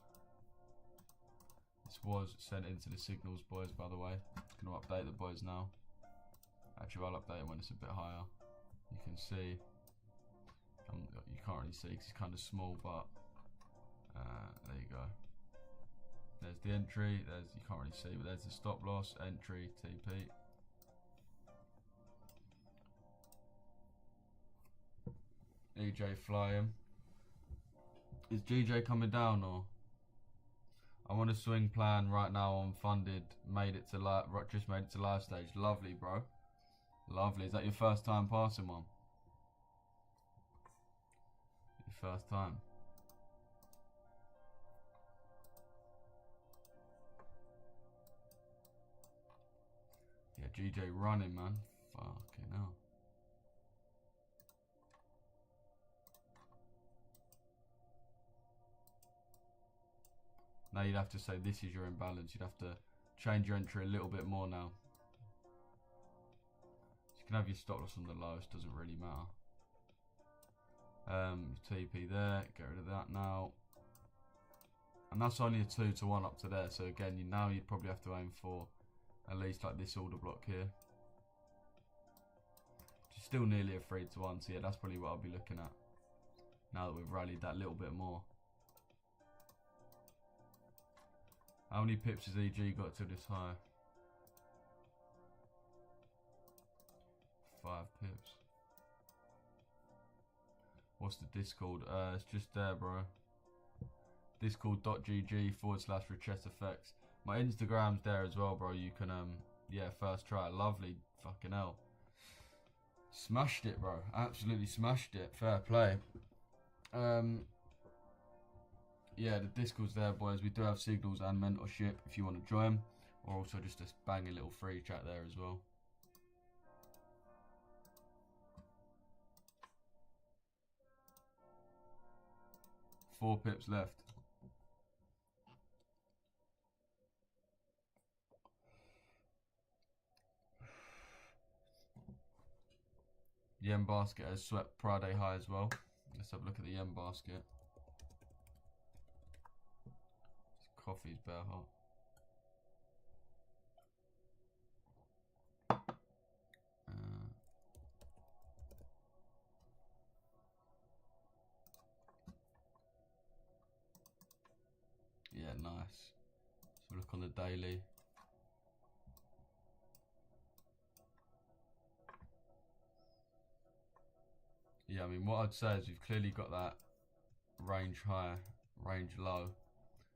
This was sent into the signals, boys, by the way. Gonna update the boys now. Actually, I'll update it when it's a bit higher. You can see. You can't really see because it's kind of small, but there you go. There's the entry. You can't really see, but there's the stop loss, entry, TP. EJ flying. Is GJ coming down or? I'm on a swing plan right now on funded. Made it to live. Just made it to live stage. Lovely, bro. Lovely. Is that your first time passing one? Your first time. Yeah, GJ running, man. Fucking hell. Now you'd have to say this is your imbalance. You'd have to change your entry a little bit more now. So you can have your stop loss on the lowest, doesn't really matter. TP there, get rid of that now. And that's only a 2-to-1 up to there. So again, now you'd probably have to aim for at least like this order block here. Which is still nearly a 3-to-1. So yeah, that's probably what I'll be looking at. Now that we've rallied that little bit more. How many pips has EG got to this high? 5 pips. What's the Discord? It's just there, bro. Discord.gg/RichetteFX. My Instagram's there as well, bro. You can, yeah, first try. Lovely. Fucking hell. Smashed it, bro. Absolutely smashed it. Fair play. Yeah, the Discord's there, boys. We do have signals and mentorship if you want to join. Or also just a banging little free chat there as well. Four pips left. Yen basket has swept Friday high as well. Let's have a look at the yen basket. This coffee's bare hot. Yeah, nice. So look on the daily. Yeah, I mean, what I'd say is we've clearly got that range high, range low.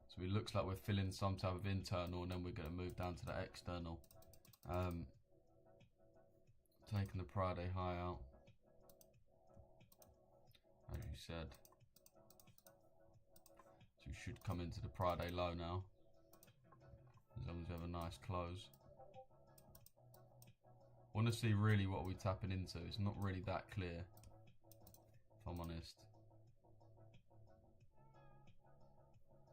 So it looks like we're filling some type of internal, and then we're going to move down to the external. Taking the Friday high out, as you said. So we should come into the Friday low now, as long as we have a nice close. I want to see really what we're tapping into. It's not really that clear, if I'm honest.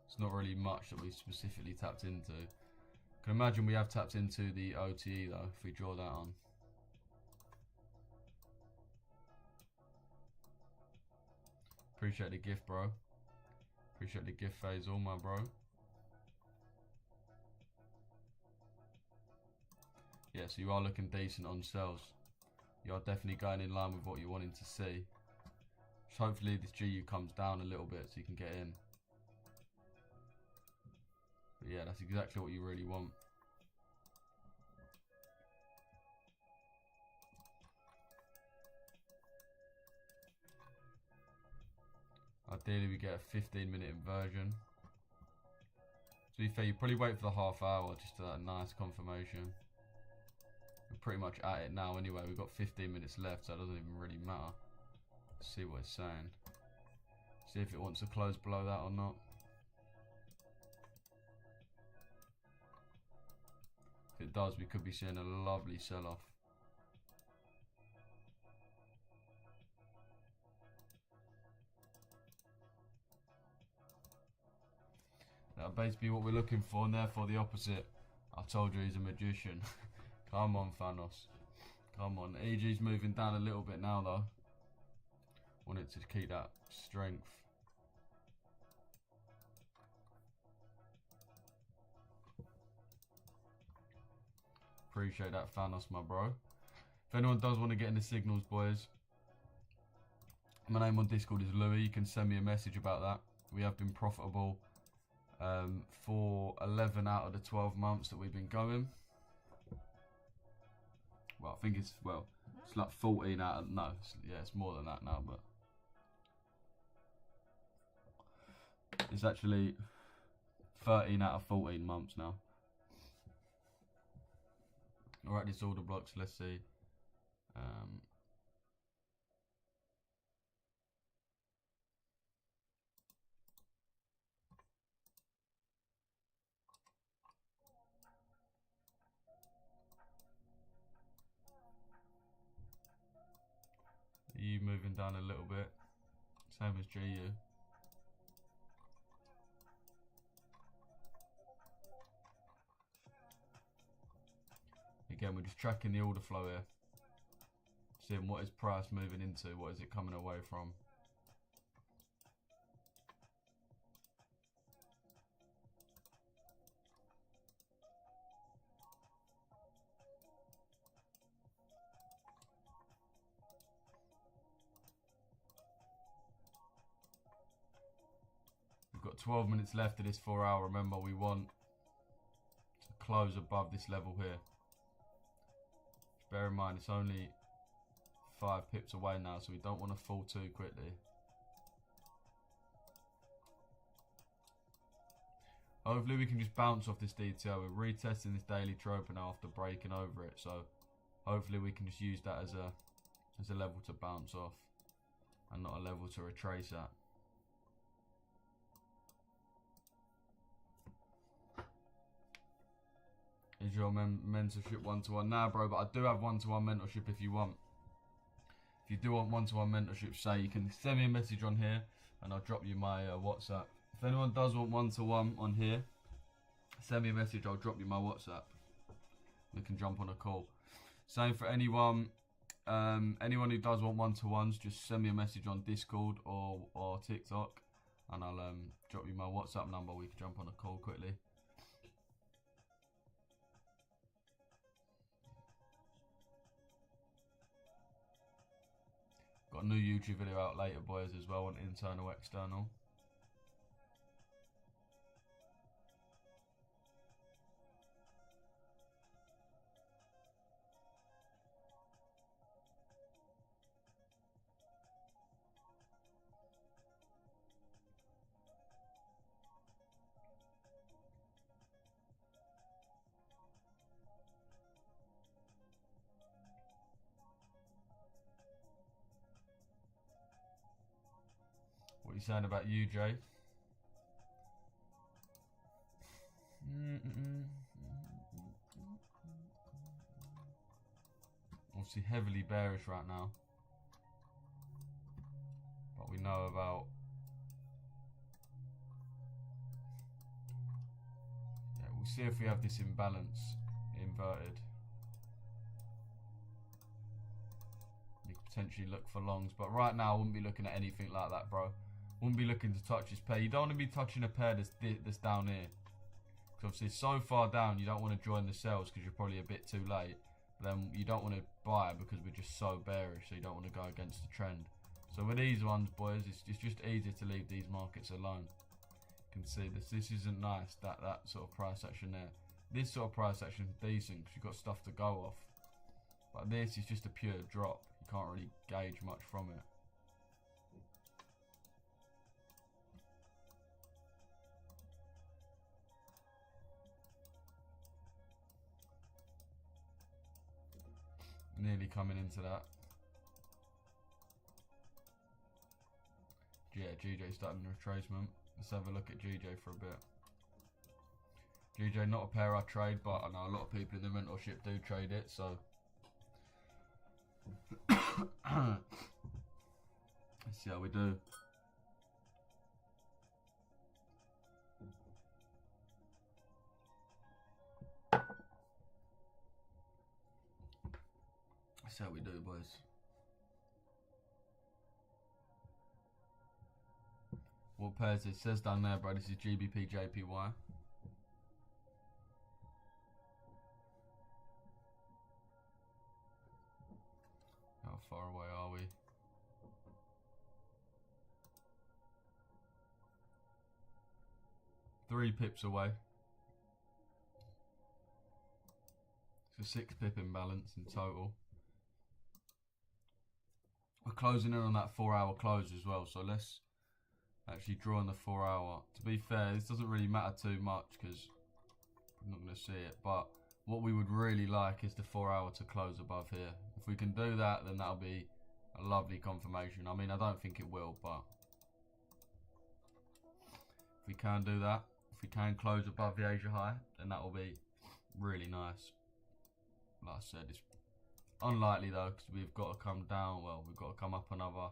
It's not really much that we specifically tapped into. I can imagine we have tapped into the OTE though, if we draw that on. Appreciate the gift, bro. Appreciate the gift, Faisal, my bro. Yeah, so you are looking decent on sales. You are definitely going in line with what you're wanting to see. So hopefully this GU comes down a little bit so you can get in. But yeah, that's exactly what you really want. Ideally we get a 15-minute inversion. To be fair, you probably wait for the half hour just for that nice confirmation. We're pretty much at it now anyway. We've got 15 minutes left, so it doesn't even really matter. Let's see what it's saying. See if it wants to close below that or not. If it does, we could be seeing a lovely sell-off. That'll basically be what we're looking for, and therefore the opposite. I told you he's a magician. Come on, Thanos. Come on. EG's moving down a little bit now, though. Want it to keep that strength. Appreciate that, Thanos, my bro. If anyone does want to get in the signals, boys, my name on Discord is Louis. You can send me a message about that. We have been profitable for 11 out of the 12 months that we've been going. Well, I think it's, well, it's like 14 out of, no, yeah, it's more than that now, but It's actually 13 out of 14 months now. Alright, these order blocks, let's see. EU moving down a little bit, same as GU. Again, we're just tracking the order flow here, seeing what is price moving into, what is it coming away from. We've got 12 minutes left of this 4 hour. Remember, we want to close above this level here. Just bear in mind, it's only 5 pips away now, so we don't want to fall too quickly. Hopefully we can just bounce off this DTO. We're retesting this daily trope now after breaking over it, so hopefully we can just use that as a level to bounce off and not a level to retrace at. Is your mentorship one-to-one? Nah, bro, but I do have one-to-one mentorship if you want. If you do want one-to-one mentorship, say, you can send me a message on here and I'll drop you my WhatsApp. If anyone does want one-to-one on here, send me a message, I'll drop you my WhatsApp. We can jump on a call. Same for anyone who does want one-to-ones, just send me a message on Discord or TikTok and I'll drop you my WhatsApp number. We can jump on a call quickly. Got a new YouTube video out later, boys, as well, on internal, external. What are you saying about you, Jay? Obviously heavily bearish right now, but we know about we'll see if we have this imbalance inverted. We could potentially look for longs, but right now I wouldn't be looking at anything like that, bro. Wouldn't be looking to touch this pair. You don't want to be touching a pair that's down here, because obviously it's so far down you don't want to join the sells because you're probably a bit too late. But then you don't want to buy because we're just so bearish, so you don't want to go against the trend. So with these ones, boys, it's just easier to leave these markets alone. You can see this isn't nice, that sort of price action there. This sort of price action is decent because you've got stuff to go off, but this is just a pure drop. You can't really gauge much from it. Nearly coming into that. Yeah, GJ starting the retracement. Let's have a look at GJ for a bit. GJ, not a pair I trade, but I know a lot of people in the mentorship do trade it, so let's see how we do. Let's see how we do, boys. What pairs it says down there, bro? This is GBP JPY. How far away are we? Three pips away. It's a 6 pip imbalance in total. We're closing in on that 4 hour close as well, so let's actually drawing the 4 hour. To be fair, this doesn't really matter too much because I'm not going to see it, but what we would really like is the 4 hour to close above here. If we can do that, then that'll be a lovely confirmation. I mean, I don't think it will, but if we can do that, if we can close above the Asia high, then that will be really nice. Like I said, it's unlikely though, because we've got to come down. Well, we've got to come up another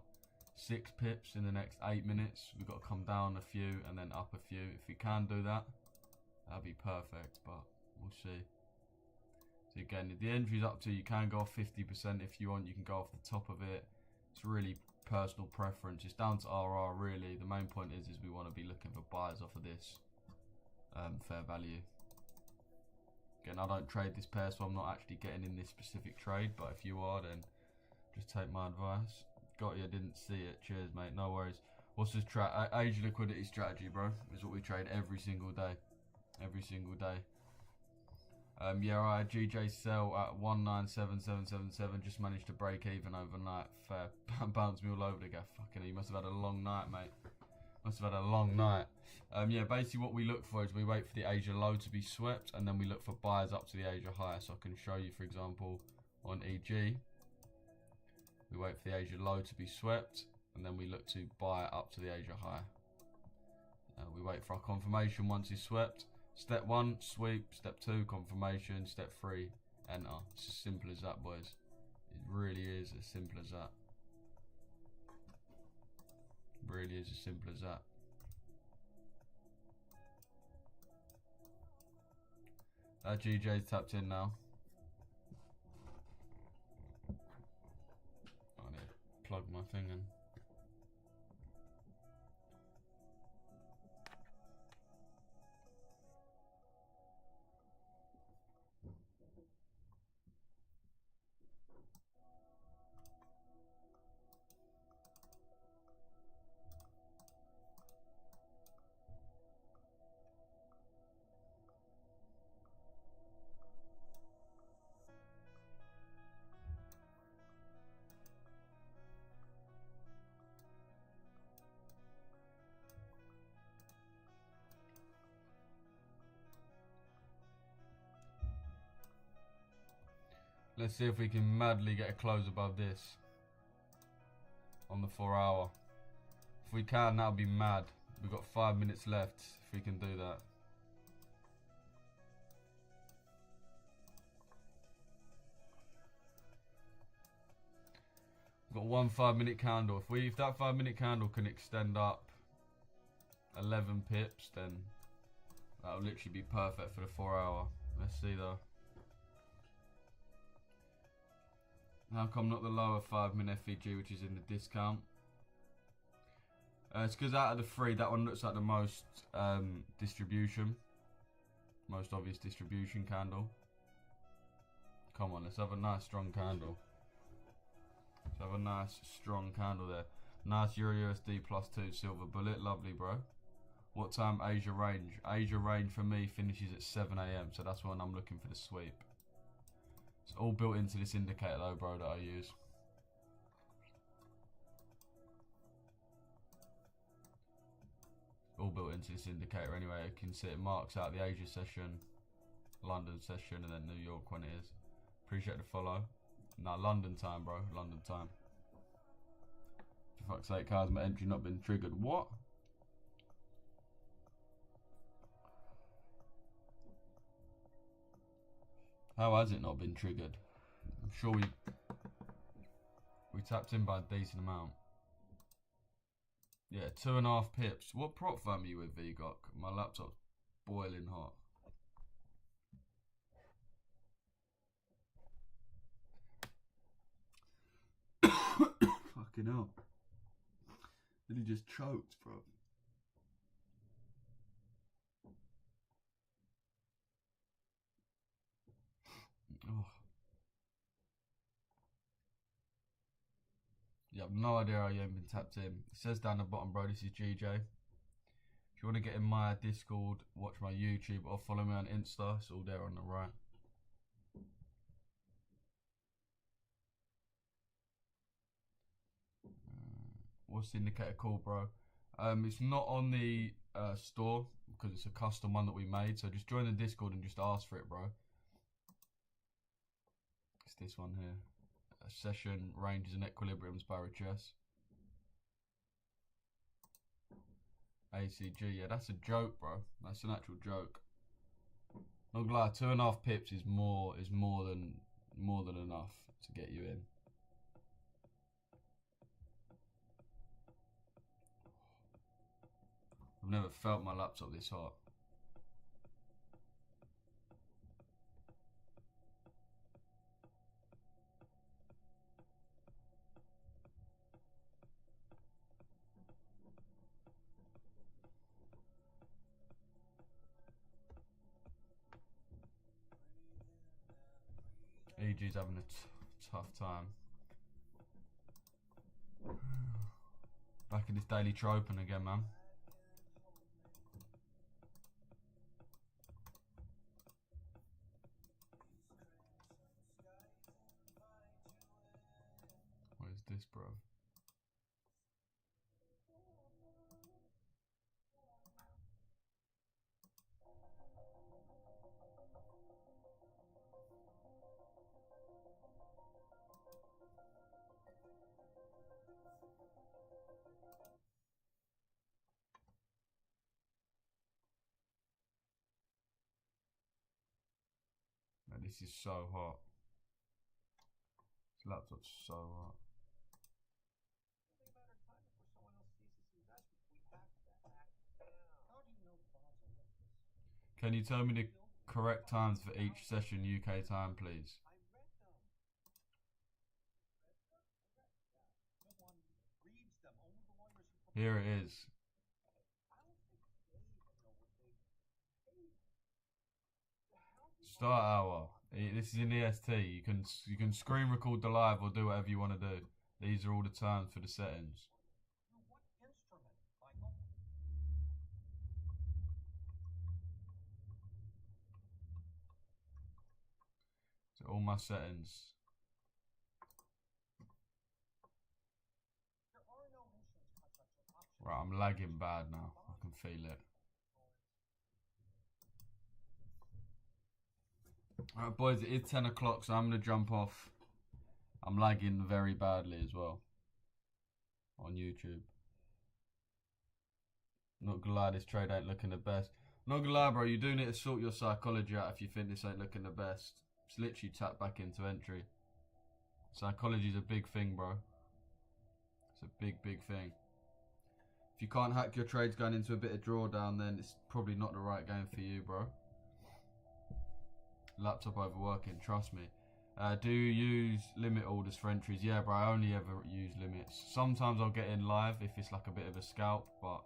6 pips in the next 8 minutes. We've got to come down a few and then up a few. If we can do that, that'd be perfect, but we'll see. So again, the entry's up to you. Can go off 50% if you want. You can go off the top of it. It's really personal preference. It's down to RR really. The main point is we want to be looking for buyers off of this fair value. Again, I don't trade this pair, so I'm not actually getting in this specific trade, but if you are, then just take my advice. Got you, didn't see it. Cheers, mate. No worries. What's this Asia liquidity strategy, bro? Is what we trade every single day. Every single day. Yeah, alright, GJ sell at 197777. Just managed to break even overnight. Fair. Bounced me all over the gaff. Fucking, you must have had a long night, mate. Must have had a long night. Yeah, basically what we look for is we wait for the Asia low to be swept, and then we look for buyers up to the Asia high. So I can show you, for example, on EG, we wait for the Asia low to be swept, and then we look to buy up to the Asia high. We wait for our confirmation once it's swept. Step 1, sweep. Step 2, confirmation. Step 3, enter. It's as simple as that, boys. It really is as simple as that. Really is as simple as that. GJ's tapped in now. I need to plug my thing in. Let's see if we can madly get a close above this on the 4 hour. If we can, that'll be mad. We've got 5 minutes left if we can do that. We've got one 5-minute candle. If that 5-minute candle can extend up 11 pips, then that'll literally be perfect for the 4 hour. Let's see though. How come not the lower 5-minute FVG, which is in the discount? It's because out of the 3, that one looks like the most distribution. Most obvious distribution candle. Come on, let's have a nice strong candle. Let's have a nice strong candle there. Nice Euro USD +2 silver bullet. Lovely, bro. What time Asia range? Asia range for me finishes at 7 AM, so that's when I'm looking for the sweep. It's all built into this indicator though, bro, that I use. All built into this indicator anyway. You can see it marks out the Asia session, London session, and then New York when it is. Appreciate the follow. Nah, London time, bro. London time. For fuck's sake, how's my entry not been triggered? What? How has it not been triggered? I'm sure we tapped in by a decent amount. Yeah, 2.5 pips. What prop firm are you with, VGOC? My laptop's boiling hot. Fucking hell. Nearly just choked, bro. Oh. Yeah, I've no idea how you haven't been tapped in. It says down the bottom, bro, this is GJ. If you want to get in my Discord, watch my YouTube, or follow me on Insta, it's all there on the right. What's the indicator called, bro? It's not on the store because it's a custom one that we made. So just join the Discord and just ask for it, bro. It's this one here. Session ranges and equilibriums by Chess. ACG, yeah, that's a joke, bro. That's an actual joke. Not gonna lie, 2.5 pips is more than enough to get you in. I've never felt my laptop this hot. EG's having a tough time. Back in this daily troping again, man. What is this, bro? Man, this is so hot. This laptop's so hot. Can you tell me the correct times for each session UK time, please? Here it is. Start hour. This is in EST. You can screen record the live or do whatever you want to do. These are all the times for the settings. So all my settings. Right, I'm lagging bad now. I can feel it. Alright boys, it is 10 o'clock, so I'm going to jump off. I'm lagging very badly as well on YouTube. Not gonna lie, this trade ain't looking the best. Not gonna lie, bro, you do need to sort your psychology out if you think this ain't looking the best. Just literally tap back into entry. Psychology's a big thing, bro. It's a big, big thing. If you can't hack your trades going into a bit of drawdown, then it's probably not the right game for you, bro. Laptop overworking, trust me. Do you use limit orders for entries? Yeah, bro, I only ever use limits. Sometimes I'll get in live if it's like a bit of a scalp, but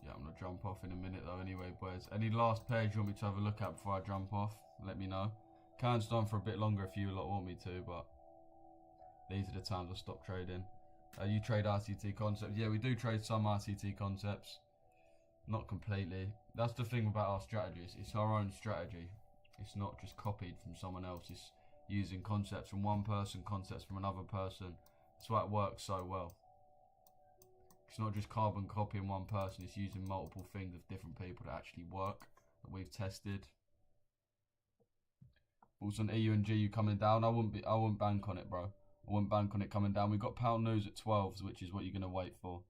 yeah, I'm gonna jump off in a minute though anyway, boys. Any last pairs you want me to have a look at before I jump off? Let me know. Can stay on for a bit longer if you lot want me to, but these are the times I stop trading. You trade RCT concepts? Yeah, we do trade some RCT concepts. Not completely. That's the thing about our strategies. It's our own strategy. It's not just copied from someone else. It's using concepts from one person, concepts from another person. That's why it works so well. It's not just carbon copying one person. It's using multiple things of different people that actually work, that we've tested. Also on EU and GU coming down. I wouldn't bank on it, bro. I wouldn't bank on it coming down. We've got pound news at 12s, which is what you're going to wait for.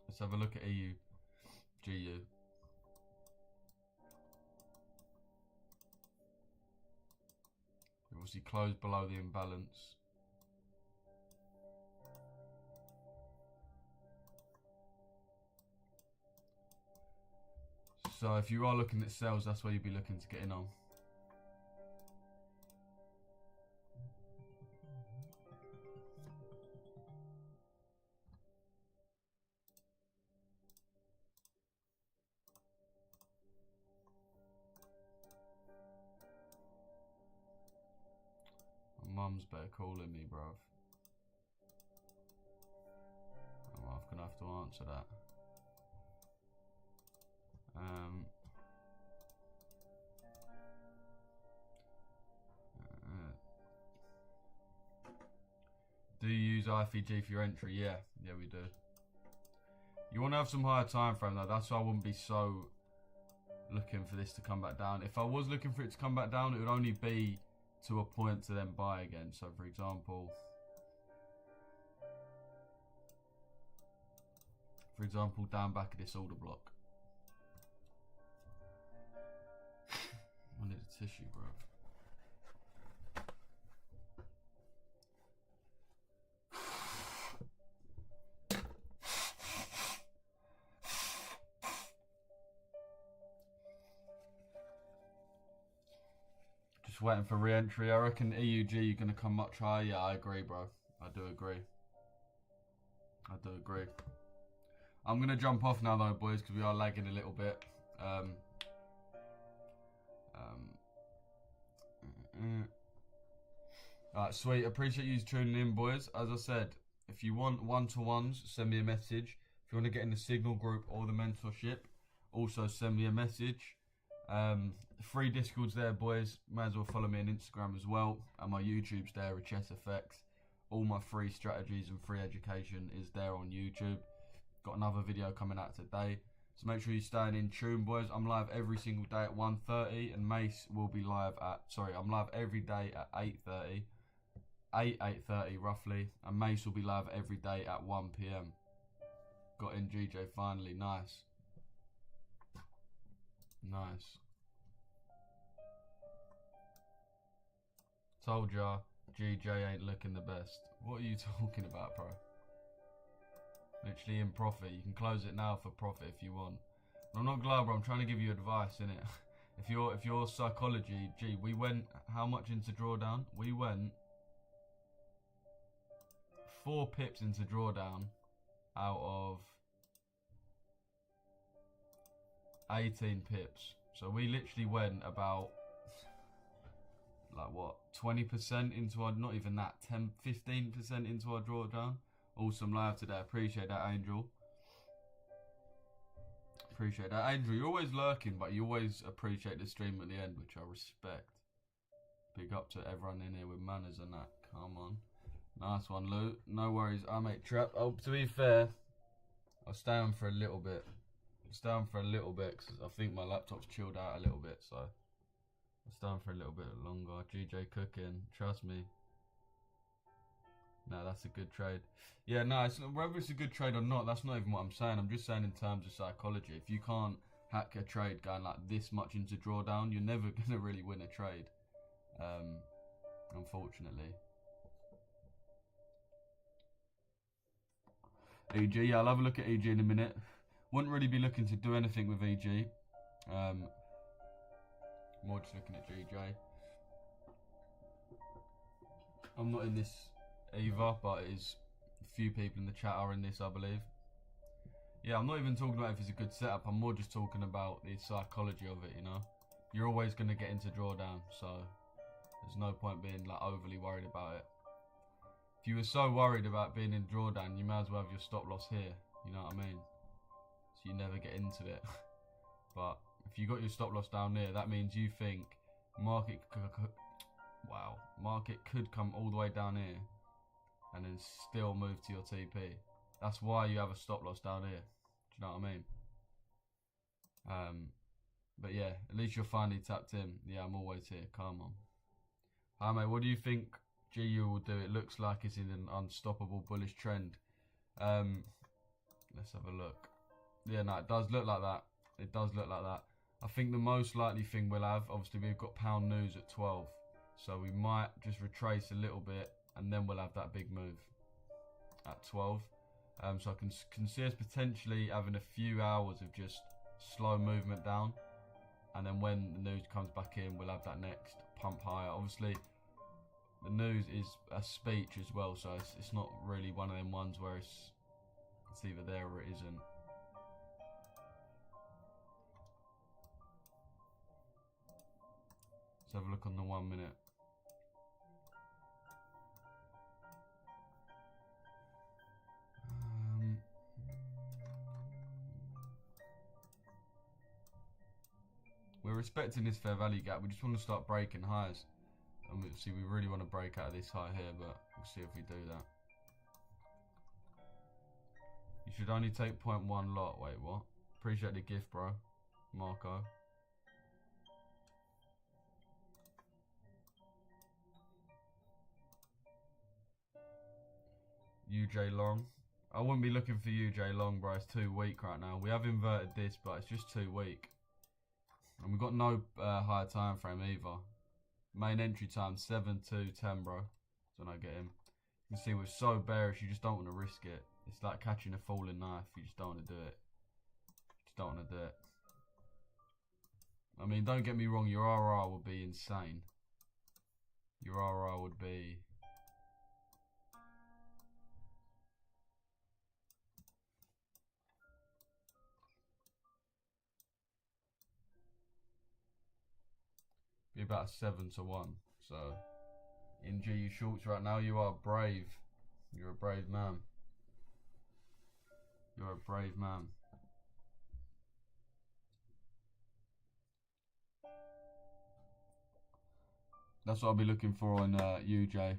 Let's have a look at EU, GU. We've obviously closed below the imbalance. So if you are looking at sales, that's where you'd be looking to get in on. mum's better calling me, bruv. I'm gonna have to answer that. Do you use IFEG for your entry? Yeah, we do. You want to have some higher time frame though. That's why I wouldn't be so looking for this to come back down. If I was looking for it to come back down, it would only be to a point to then buy again. So for example, down back of this order block. I need a tissue, bro. Just waiting for re-entry. I reckon EUG you're going to come much higher. Yeah, I agree, bro. I do agree. I'm going to jump off now though, boys, because we are lagging a little bit. Alright, sweet. Appreciate you tuning in, boys. As I said, if you want one-to-ones, send me a message. If you want to get in the Signal group or the mentorship, also send me a message. Free Discords there, boys. May as well follow me on Instagram as well. And my YouTube's there, RichesFX. All my free strategies and free education is there on YouTube. Got another video coming out today. So make sure you're staying in tune, boys. I'm live every single day at 1:30, and Mace will be live at, I'm live every day at 8:30. 8:30 roughly. And Mace will be live every day at 1 PM. Got in GJ finally. Nice. Told ya, GJ ain't looking the best. What are you talking about, bro? Literally in profit. You can close it now for profit if you want. But I'm not glad, bro. I'm trying to give you advice, innit? If your psychology, we went how much into drawdown? We went 4 pips into drawdown out of 18 pips. So we literally went about, like what, 20% into our, not even that, 15% into our drawdown. Awesome live today. Appreciate that, Angel. Appreciate that. Angel, you're always lurking, but you always appreciate the stream at the end, which I respect. Big up to everyone in here with manners and that. Come on. Nice one, Lou. No worries. I make trap. Oh, to be fair, I'll stay on for a little bit. Because I think my laptop's chilled out a little bit, so I'll stay on for a little bit longer. GJ cooking. Trust me. No, that's a good trade. Yeah, no, whether it's a good trade or not, that's not even what I'm saying. I'm just saying in terms of psychology. If you can't hack a trade going like this much into drawdown, you're never going to really win a trade. Unfortunately. EG, yeah, I'll have a look at EG in a minute. Wouldn't really be looking to do anything with EG. More just looking at GJ. I'm not in this either, but it's a few people in the chat are in this, I believe. Yeah, I'm not even talking about if it's a good setup. I'm more just talking about the psychology of it, you know. You're always going to get into drawdown, so there's no point being like overly worried about it. If you were so worried about being in drawdown, you may as well have your stop loss here. You know what I mean? So you never get into it. But if you got your stop loss down there, that means you think market could come all the way down here and then still move to your TP. That's why you have a stop loss down here. Do you know what I mean? But yeah, at least you're finally tapped in. Yeah, I'm always here. Come on. Hi mate, what do you think GU will do? It looks like it's in an unstoppable bullish trend. Let's have a look. Yeah, no, it does look like that. I think the most likely thing we'll have, obviously we've got pound news at 12. So we might just retrace a little bit and then we'll have that big move at 12. So I can see us potentially having a few hours of just slow movement down. And then when the news comes back in, we'll have that next pump higher. Obviously, the news is a speech as well, so it's not really one of them ones where it's either there or it isn't. Let's have a look on the 1 minute. we're respecting this fair value gap. We just want to start breaking highs. And we really want to break out of this high here, but we'll see if we do that. You should only take 0.1 lot. Wait, what? Appreciate the gift, bro. Marco. UJ long. I wouldn't be looking for UJ long, bro. It's too weak right now. We have inverted this, but it's just too weak. And we've got no higher time frame either. Main entry time 7 to 10, bro. So when I get him, you can see we're so bearish. You just don't want to risk it. It's like catching a falling knife. You just don't want to do it. Just don't want to do it. I mean, don't get me wrong. Your RR would be insane. Your RR would be. Be about 7 to 1. So in GU shorts right now, you are brave. You're a brave man. You're a brave man. That's what I'll be looking for on UJ.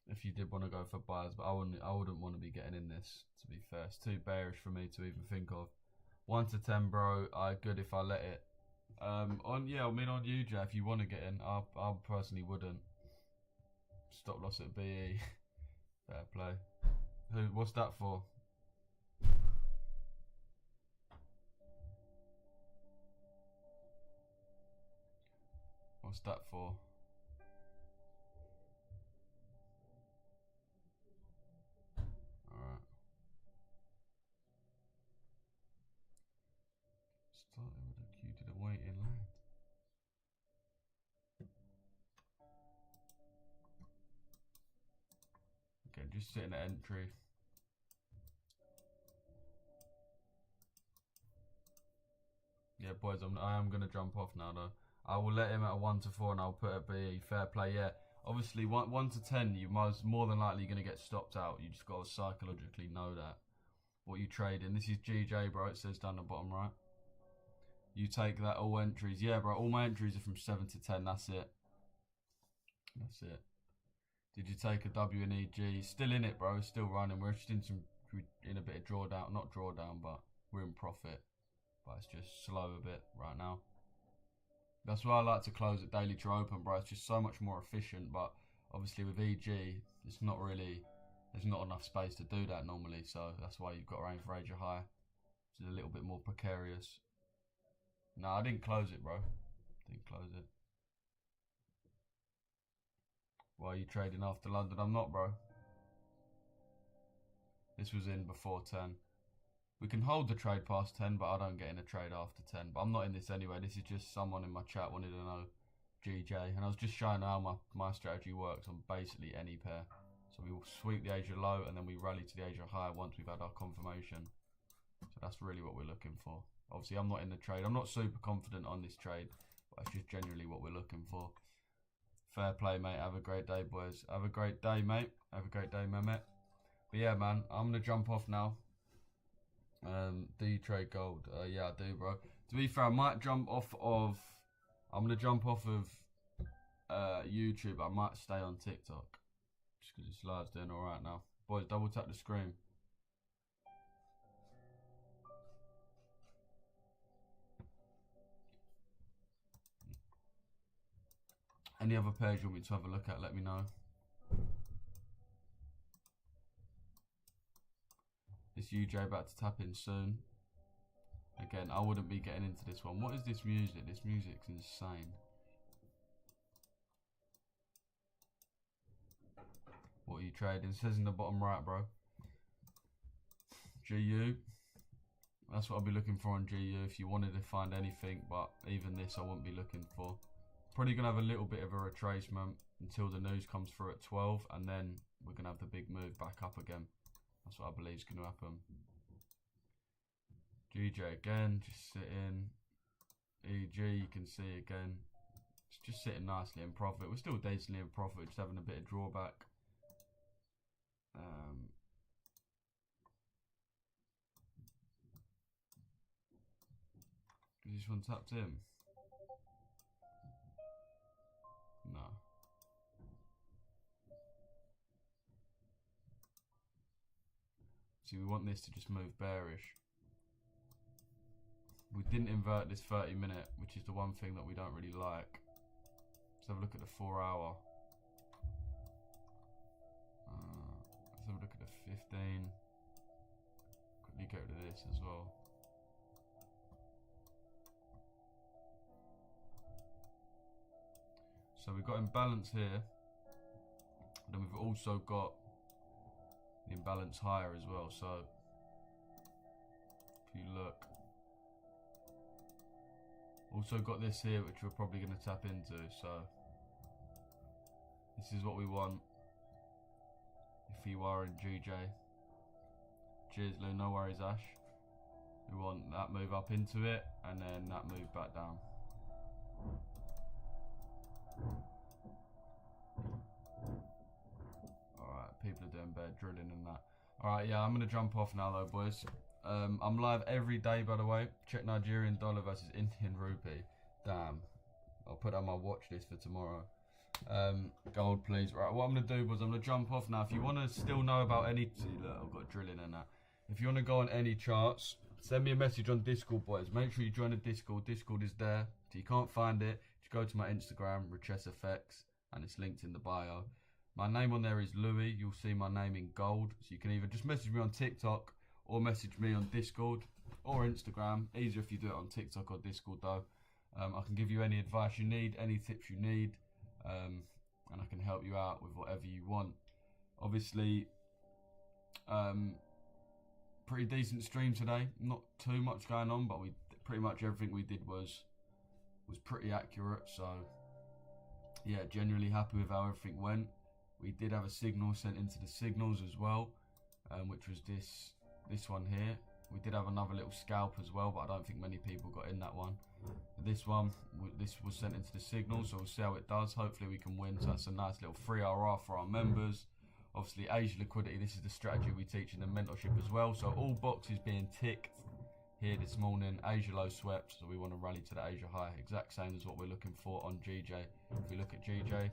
If you did want to go for buys, but I wouldn't want to be getting in this, to be fair. It's too bearish for me to even think of. 1 to 10, bro. Good if I let it. On UJ, if you want to get in, I personally wouldn't. Stop loss at BE. Fair play. What's that for? What's that for? Alright. Started with a Q, did it wait in land? Okay, just sitting at entry. Yeah, boys, I am gonna jump off now though. I will let him at a 1 to 4 and I'll put it be fair play. Yeah, obviously 1 to 10, you more than likely going to get stopped out. You just got to psychologically know that. What you trade in. This is GJ, bro. It says down the bottom right. You take that all entries. Yeah, bro. All my entries are from 7 to 10. That's it. That's it. Did you take a WNEG? Still in it, bro. Still running. We're just in a bit of drawdown. Not drawdown, but we're in profit. But it's just slow a bit right now. That's why I like to close at daily to open, bro. It's just so much more efficient. But obviously with EG, it's not really, there's not enough space to do that normally. So that's why you've got to aim for Asia high. It's a little bit more precarious. No, I didn't close it, bro. Didn't close it. Why are you trading after London? I'm not, bro. This was in before 10. We can hold the trade past 10, but I don't get in a trade after 10. But I'm not in this anyway. This is just someone in my chat wanted to know GJ. And I was just showing how my strategy works on basically any pair. So we will sweep the Asia low and then we rally to the Asia high once we've had our confirmation. So that's really what we're looking for. Obviously, I'm not in the trade. I'm not super confident on this trade, but it's just generally what we're looking for. Fair play, mate. Have a great day, boys. Have a great day, mate. Have a great day, Mehmet. But yeah, man, I'm going to jump off now. Do you trade gold? Yeah, I do, bro. To be fair, I might jump off of... I'm going to jump off of YouTube. I might stay on TikTok. Just because this live's doing alright now. Boys, double tap the screen. Any other pairs you want me to have a look at, let me know. This UJ about to tap in soon. Again, I wouldn't be getting into this one. What is this music? This music's insane. What are you trading? It says in the bottom right, bro. GU. That's what I'll be looking for on GU if you wanted to find anything, but even this I wouldn't be looking for. Probably going to have a little bit of a retracement until the news comes through at 12, and then we're going to have the big move back up again. That's what I believe is going to happen. GJ again, just sitting. EG, you can see again. It's just sitting nicely in profit. We're still decently in profit, just having a bit of drawback. Is this one tapped in? No. See, we want this to just move bearish. We didn't invert this 30-minute, which is the one thing that we don't really like. Let's have a look at the 4-hour. Let's have a look at the 15. Quickly go to this as well. So we've got imbalance here. Then we've also got the imbalance higher as well. So if you look, also got this here, which we're probably going to tap into. So this is what we want. If you are in GJ, cheers Lou, no worries Ash. We want that move up into it and then that move back down. Alright, people are doing bad drilling and that. Alright, yeah, I'm going to jump off now though, boys. I'm live every day, by the way. Check Nigerian dollar versus Indian rupee. Damn. I'll put on my watch list for tomorrow. Gold, please. Right, what I'm going to do was I'm going to jump off now. If you want to still know about any... See, look, I've got drilling and that. If you want to go on any charts, send me a message on Discord, boys. Make sure you join the Discord. Discord is there. If you can't find it, just go to my Instagram, RichesFX, and it's linked in the bio. My name on there is Louis. You'll see my name in gold. So you can either just message me on TikTok or message me on Discord or Instagram. Easier if you do it on TikTok or Discord though. I can give you any advice you need, any tips you need, and I can help you out with whatever you want. Obviously, pretty decent stream today. Not too much going on, but we pretty much everything we did was pretty accurate. So yeah, genuinely happy with how everything went. We did have a signal sent into the signals as well, which was this one here. We did have another little scalp as well, but I don't think many people got in that one. This one, this was sent into the signal, so we'll see how it does. Hopefully we can win, so that's a nice little free RR for our members. Obviously Asia liquidity, this is the strategy we teach in the mentorship as well. So all boxes being ticked here this morning. Asia low swept, so we want to rally to the Asia high. Exact same as what we're looking for on GJ. If we look at GJ,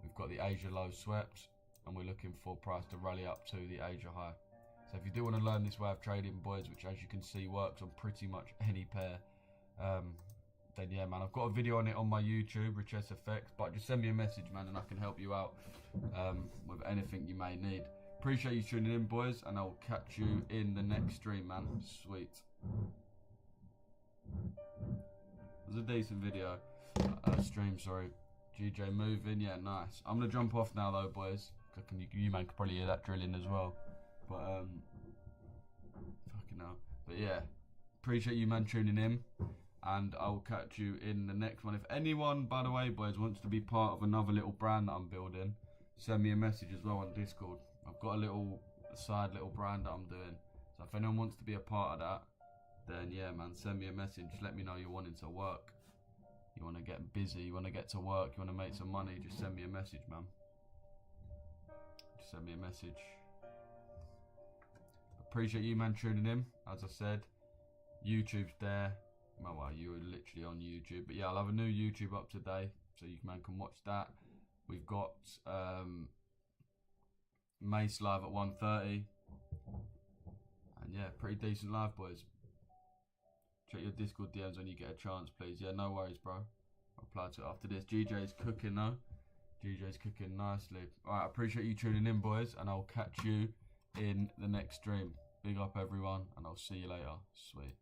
we've got the Asia low swept, and we're looking for price to rally up to the Asia high. So if you do want to learn this way of trading, boys, which as you can see works on pretty much any pair, then yeah, man, I've got a video on it on my YouTube, RichesFX, but just send me a message, man, and I can help you out with anything you may need. Appreciate you tuning in, boys, and I'll catch you in the next stream, man. Sweet. It was a decent video. Stream, sorry. GJ moving, yeah, nice. I'm gonna jump off now though, boys. You man could probably hear that drilling as well. But fucking hell. But yeah, appreciate you man tuning in, and I'll catch you in the next one. If anyone, by the way, boys, wants to be part of another little brand that I'm building, send me a message as well on Discord. I've got a little side little brand that I'm doing, so if anyone wants to be a part of that, then yeah, man, send me a message. Let me know you're wanting to work, you want to get busy, you want to get to work, you want to make some money. Just send me a message, man. Just send me a message. Appreciate you man tuning in. As I said, YouTube's there. Well, you were literally on YouTube, but yeah, I'll have a new YouTube up today, so you man can watch that. We've got Mace live at 1:30, and yeah, pretty decent live, boys. Check your Discord DMs when you get a chance, please. Yeah, no worries, bro. I'll reply to it after this. GJ's cooking though. GJ's cooking nicely. Alright, I appreciate you tuning in, boys, and I'll catch you in the next stream. Big up everyone, and I'll see you later. Sweet.